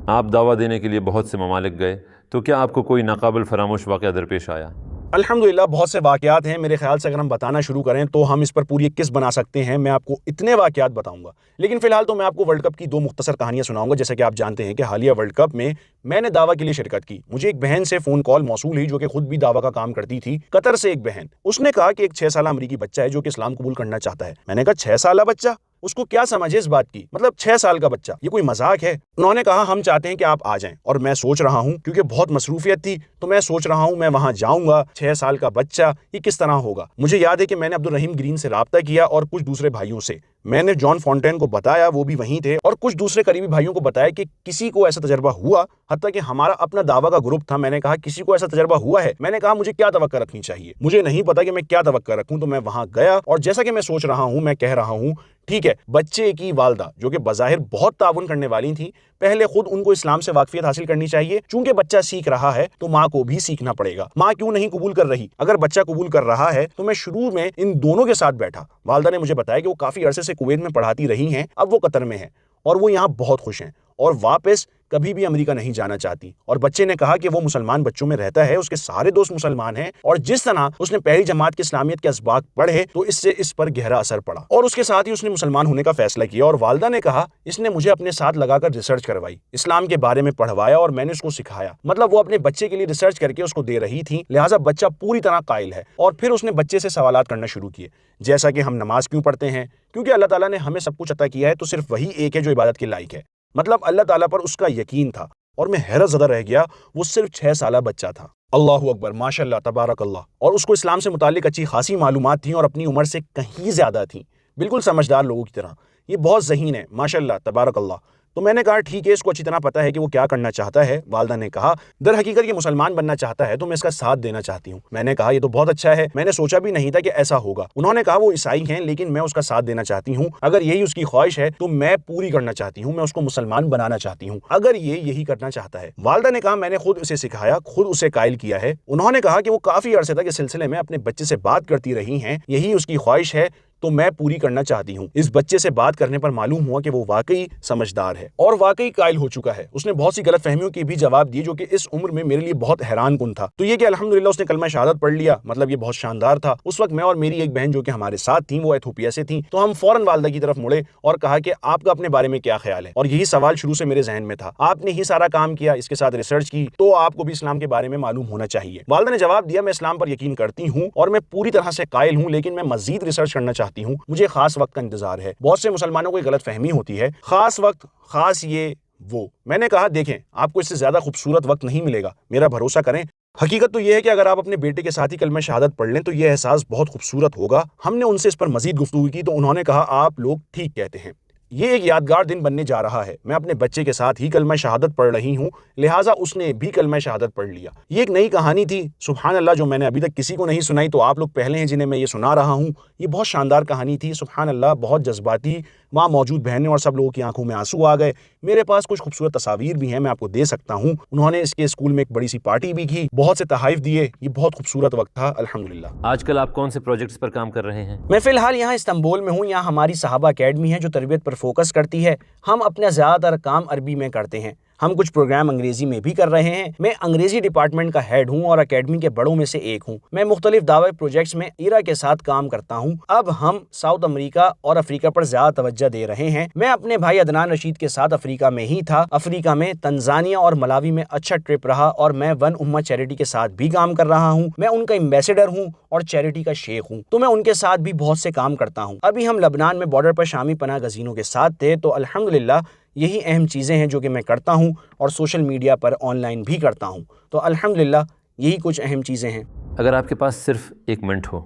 آپ دعویٰ دینے کے لیے بہت سے ممالک گئے، تو کیا آپ کو کوئی ناقابل فراموش واقعہ درپیش آیا؟ الحمدللہ بہت سے واقعات ہیں، میرے خیال سے اگر ہم بتانا شروع کریں تو ہم اس پر پوری ایک قسط بنا سکتے ہیں، میں آپ کو اتنے واقعات بتاؤں گا، لیکن فی الحال تو میں آپ کو ورلڈ کپ کی 2 مختصر کہانیاں سناؤں گا۔ جیسے کہ آپ جانتے ہیں کہ حالیہ ورلڈ کپ میں نے دعویٰ کے لیے شرکت کی، مجھے ایک بہن سے فون کال موصول ہوئی جو کہ خود بھی دعویٰ کا کام کرتی تھی، قطر سے ایک بہن، اس نے کہا کہ ایک 6 سالہ امریکی بچہ ہے جو کہ اسلام قبول کرنا چاہتا ہے۔ میں نے کہا 6 سالہ بچہ، اس کو کیا سمجھ ہے اس بات کی، مطلب 6 سال کا بچہ، یہ کوئی مذاق ہے؟ انہوں نے کہا ہم چاہتے ہیں کہ آپ آ جائیں، اور میں سوچ رہا ہوں کیونکہ بہت مصروفیت تھی، تو میں سوچ رہا ہوں میں وہاں جاؤں گا، 6 سال کا بچہ، یہ کس طرح ہوگا؟ مجھے یاد ہے کہ میں نے عبدالرحیم گرین سے رابطہ کیا اور کچھ دوسرے بھائیوں سے، میں نے جان فونٹین کو بتایا، وہ بھی وہیں تھے، اور کچھ دوسرے قریبی بھائیوں کو بتایا کہ کسی کو ایسا تجربہ ہوا، حتیٰ کہ ہمارا اپنا دعویٰ کا گروپ تھا، میں نے کہا کسی کو ایسا تجربہ ہوا ہے؟ میں نے کہا مجھے کیا توقع رکھنی چاہیے، مجھے نہیں پتا کہ میں کیا توقع رکھوں، تو میں وہاں گیا، اور جیسا کہ میں سوچ رہا ہوں میں کہہ رہا ہوں ٹھیک ہے, بچے کی والدہ جو کہ بظاہر بہت تعاون کرنے والی تھیں, پہلے خود ان کو اسلام سے واقفیت حاصل کرنی چاہیے. چونکہ بچہ سیکھ رہا ہے تو ماں کو بھی سیکھنا پڑے گا. ماں کیوں نہیں قبول کر رہی؟ اگر بچہ قبول کر رہا ہے تو میں شروع میں ان دونوں کے ساتھ بیٹھا. والدہ نے مجھے بتایا کہ وہ کافی عرصے سے کویت میں پڑھاتی رہی ہیں, اب وہ قطر میں ہیں اور وہ یہاں بہت خوش ہیں اور واپس کبھی بھی امریکہ نہیں جانا چاہتی. اور بچے نے کہا کہ وہ مسلمان بچوں میں رہتا ہے, اس کے سارے دوست مسلمان ہیں اور جس طرح اس نے پہلی جماعت کی اسلامیت کے اسباق پڑھے تو اس سے اس پر گہرا اثر پڑا اور اس کے ساتھ ہی اس نے مسلمان ہونے کا فیصلہ کیا. اور والدہ نے کہا اس نے مجھے اپنے ساتھ لگا کر ریسرچ کروائی, اسلام کے بارے میں پڑھوایا اور میں نے اس کو سکھایا. مطلب وہ اپنے بچے کے لیے ریسرچ کر کے اس کو دے رہی تھی, لہٰذا بچہ پوری طرح قائل ہے. اور پھر اس نے بچے سے سوالات کرنا شروع کیے, جیسا کہ ہم نماز کیوں پڑھتے ہیں؟ کیونکہ اللہ تعالیٰ نے ہمیں سب کچھ عطا کیا ہے تو صرف وہی ایک ہے جو عبادت کے لائق ہے. مطلب اللہ تعالیٰ پر اس کا یقین تھا اور میں حیرت زدہ رہ گیا. وہ صرف 6 سالہ بچہ تھا. اللہ اکبر, ماشاء اللہ, تبارک اللہ. اور اس کو اسلام سے متعلق اچھی خاصی معلومات تھیں اور اپنی عمر سے کہیں زیادہ تھیں, بالکل سمجھدار لوگوں کی طرح. یہ بہت ذہین ہے, ماشاء اللہ, تبارک اللہ. تو میں نے کہا ٹھیک ہے, اس کو اچھی طرح پتا ہے کہ وہ کیا کرنا چاہتا ہے. والدہ نے کہا در حقیقت یہ مسلمان بننا چاہتا ہے تو میں اس کا ساتھ دینا چاہتی ہوں. میں نے کہا یہ تو بہت اچھا ہے, میں نے سوچا بھی نہیں تھا کہ ایسا ہوگا. انہوں نے کہا وہ عیسائی ہیں لیکن میں اس کا ساتھ دینا چاہتی ہوں. اگر یہی اس کی خواہش ہے تو میں پوری کرنا چاہتی ہوں, میں اس کو مسلمان بنانا چاہتی ہوں اگر یہ یہی کرنا چاہتا ہے. والدہ نے کہا میں نے خود اسے سکھایا, خود اسے قائل کیا ہے. انہوں نے کہا کہ وہ کافی عرصے تک اس سلسلے میں اپنے بچے سے بات کرتی رہی ہیں, یہی اس کی خواہش ہے تو میں پوری کرنا چاہتی ہوں. اس بچے سے بات کرنے پر معلوم ہوا کہ وہ واقعی سمجھدار ہے اور واقعی قائل ہو چکا ہے. اس نے بہت سی غلط فہمیوں کی بھی جواب دی جو کہ اس عمر میں میرے لیے بہت حیران کن تھا. تو یہ کہ الحمدللہ اس نے کلمہ شہادت پڑھ لیا, مطلب یہ بہت شاندار تھا. اس وقت میں اور میری ایک بہن جو کہ ہمارے ساتھ تھیں وہ ایتھوپیا سے تھیں, تو ہم فوراً والدہ کی طرف مڑے اور کہا کہ آپ کا اپنے بارے میں کیا خیال ہے؟ اور یہی سوال شروع سے میرے ذہن میں تھا. آپ نے ہی سارا کام کیا, اس کے ساتھ ریسرچ کی, تو آپ کو بھی اسلام کے بارے میں معلوم ہونا چاہیے. والدہ نے جواب دیا میں اسلام پر یقین کرتی ہوں اور میں پوری طرح سے قائل ہوں, لیکن میں مزید ریسرچ کرنا چاہتی ہوں. مجھے خاص وقت کا انتظار ہے. بہت سے مسلمانوں کو یہ غلط فہمی ہوتی ہے, خاص وقت, خاص یہ وہ. میں نے کہا دیکھیں آپ کو اس سے زیادہ خوبصورت وقت نہیں ملے گا, میرا بھروسہ کریں. حقیقت تو یہ ہے کہ اگر آپ اپنے بیٹے کے ساتھ ہی کلمہ شہادت پڑھ لیں تو یہ احساس بہت خوبصورت ہوگا. ہم نے ان سے اس پر مزید گفتگو کی تو انہوں نے کہا آپ لوگ ٹھیک کہتے ہیں, یہ ایک یادگار دن بننے جا رہا ہے. میں اپنے بچے کے ساتھ ہی کلمہ شہادت پڑھ رہی ہوں, لہٰذا اس نے بھی کلمہ شہادت پڑھ لیا. یہ ایک نئی کہانی تھی, سبحان اللہ, جو میں نے ابھی تک کسی کو نہیں سنائی, تو آپ لوگ پہلے ہیں جنہیں میں یہ سنا رہا ہوں. یہ بہت شاندار کہانی تھی, سبحان اللہ, بہت جذباتی. وہاں موجود بہنیں اور سب لوگوں کی آنکھوں میں آنسو آ گئے. میرے پاس کچھ خوبصورت تصاویر بھی ہیں, میں آپ کو دے سکتا ہوں. انہوں نے اس کے اسکول میں ایک بڑی سی پارٹی بھی کی, بہت سے تحائف دیے. یہ بہت خوبصورت وقت تھا الحمدللہ. آج کل آپ کون سے پروجیکٹس پر کام کر رہے ہیں؟ میں فی الحال یہاں استنبول میں ہوں. یہاں ہماری صحابہ اکیڈمی ہے جو تربیت پر فوکس کرتی ہے. ہم اپنا زیادہ تر کام عربی میں کرتے ہیں. ہم کچھ پروگرام انگریزی میں بھی کر رہے ہیں. میں انگریزی ڈپارٹمنٹ کا ہیڈ ہوں اور اکیڈمی کے بڑوں میں سے ایک ہوں. میں مختلف دعوی پروجیکٹس میں ایرا کے ساتھ کام کرتا ہوں. اب ہم ساؤتھ امریکہ اور افریقہ پر زیادہ توجہ دے رہے ہیں. میں اپنے بھائی عدنان رشید کے ساتھ افریقہ میں ہی تھا. افریقہ میں تنزانیہ اور ملاوی میں اچھا ٹرپ رہا اور میں ون امہ چیریٹی کے ساتھ بھی کام کر رہا ہوں. میں ان کا ایمبیسڈر ہوں اور چیریٹی کا شیخ ہوں, تو میں ان کے ساتھ بھی بہت سے کام کرتا ہوں. ابھی ہم لبنان میں بارڈر پر شامی پناہ گزینوں کے ساتھ تھے, تو الحمدللہ یہی اہم چیزیں ہیں جو کہ میں کرتا ہوں اور social media per on line بھی کرتا ہوں. تو الحمدللہ یہی کچھ اہم چیزیں ہیں. اگر آپ کے پاس صرف 1 منٹ ہو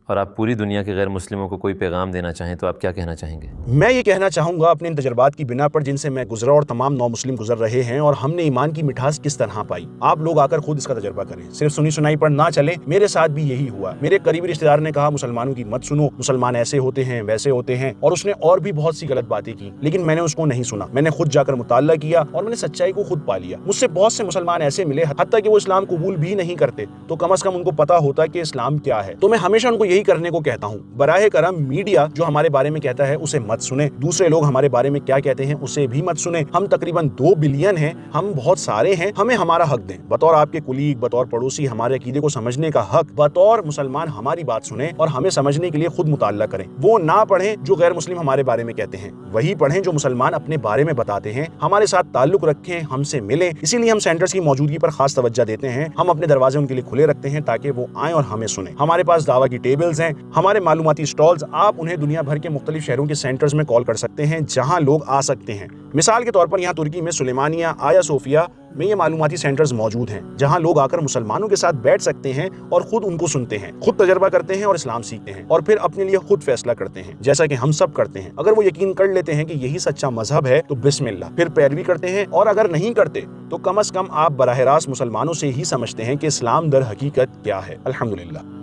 اور آپ پوری دنیا کے غیر مسلموں کو کوئی پیغام دینا چاہیں تو آپ کیا کہنا چاہیں گے؟ میں یہ کہنا چاہوں گا اپنے ان تجربات کی بنا پر جن سے میں گزرا اور تمام نو مسلم گزر رہے ہیں, اور ہم نے ایمان کی مٹھاس کس طرح پائی. آپ لوگ آ کر خود اس کا تجربہ کریں, صرف سنی سنائی پر نہ چلیں. میرے ساتھ بھی یہی ہوا. میرے قریبی رشتہ دار نے کہا مسلمانوں کی مت سنو, مسلمان ایسے ہوتے ہیں ویسے ہوتے ہیں, اور اس نے اور بھی بہت سی غلط باتیں کی, لیکن میں نے اس کو نہیں سنا. میں نے خود جا کر مطالعہ کیا اور میں نے سچائی کو خود پا لیا. مجھ سے بہت سے مسلمان ایسے ملے حتیٰ کہ وہ اسلام قبول بھی نہیں کرتے, تو کم از کم ان کو پتا ہوتا کہ اسلام کیا ہے. تو میں ہمیشہ ان کو یہی کرنے کو کہتا ہوں, براہ کرم میڈیا جو ہمارے بارے میں کہتا ہے اسے مت سنیں. دوسرے لوگ ہمارے بارے میں کیا کہتے ہیں اسے بھی مت سنیں. ہم تقریباً 2 بلین ہیں, ہم بہت سارے ہیں, ہمیں ہمارا حق دیں. بطور آپ کے کلیگ, بطور پڑوسی ہمارے عقیدے کو سمجھنے کا حق. بطور مسلمان ہماری بات سنیں اور ہمیں سمجھنے کے لیے خود مطالعہ کریں. وہ نہ پڑھیں جو غیر مسلم ہمارے بارے میں کہتے ہیں, وہی پڑھیں جو مسلمان اپنے بارے میں بتاتے ہیں. ہمارے ساتھ تعلق رکھیں, ہم سے ملیں. اسی لیے ہم سینٹرز کی موجودگی پر خاص توجہ دیتے ہیں. ہم اپنے دروازے ان کے لیے کھلے رکھتے ہیں تاکہ وہ آئیں اور ہمیں سنیں. ہمارے پاس دعویٰ کی ٹیبلز ہیں, ہمارے معلوماتی اسٹالز. آپ انہیں دنیا بھر کے مختلف شہروں کے سینٹرز میں کال کر سکتے ہیں جہاں لوگ آ سکتے ہیں. مثال کے طور پر یہاں ترکی میں سلیمانیہ, آیا صوفیہ میں یہ معلوماتی سینٹرز موجود ہیں جہاں لوگ آ کر مسلمانوں کے ساتھ بیٹھ سکتے ہیں اور خود ان کو سنتے ہیں, خود تجربہ کرتے ہیں اور اسلام سیکھتے ہیں, اور پھر اپنے لیے خود فیصلہ کرتے ہیں جیسا کہ ہم سب کرتے ہیں. اگر وہ یقین کر لیتے ہیں کہ یہی سچا مذہب ہے تو بسم اللہ, پھر پیروی کرتے ہیں, اور اگر نہیں کرتے تو کم از کم آپ براہ راست مسلمانوں سے ہی سمجھتے ہیں کہ اسلام در حقیقت کیا ہے. الحمدللہ.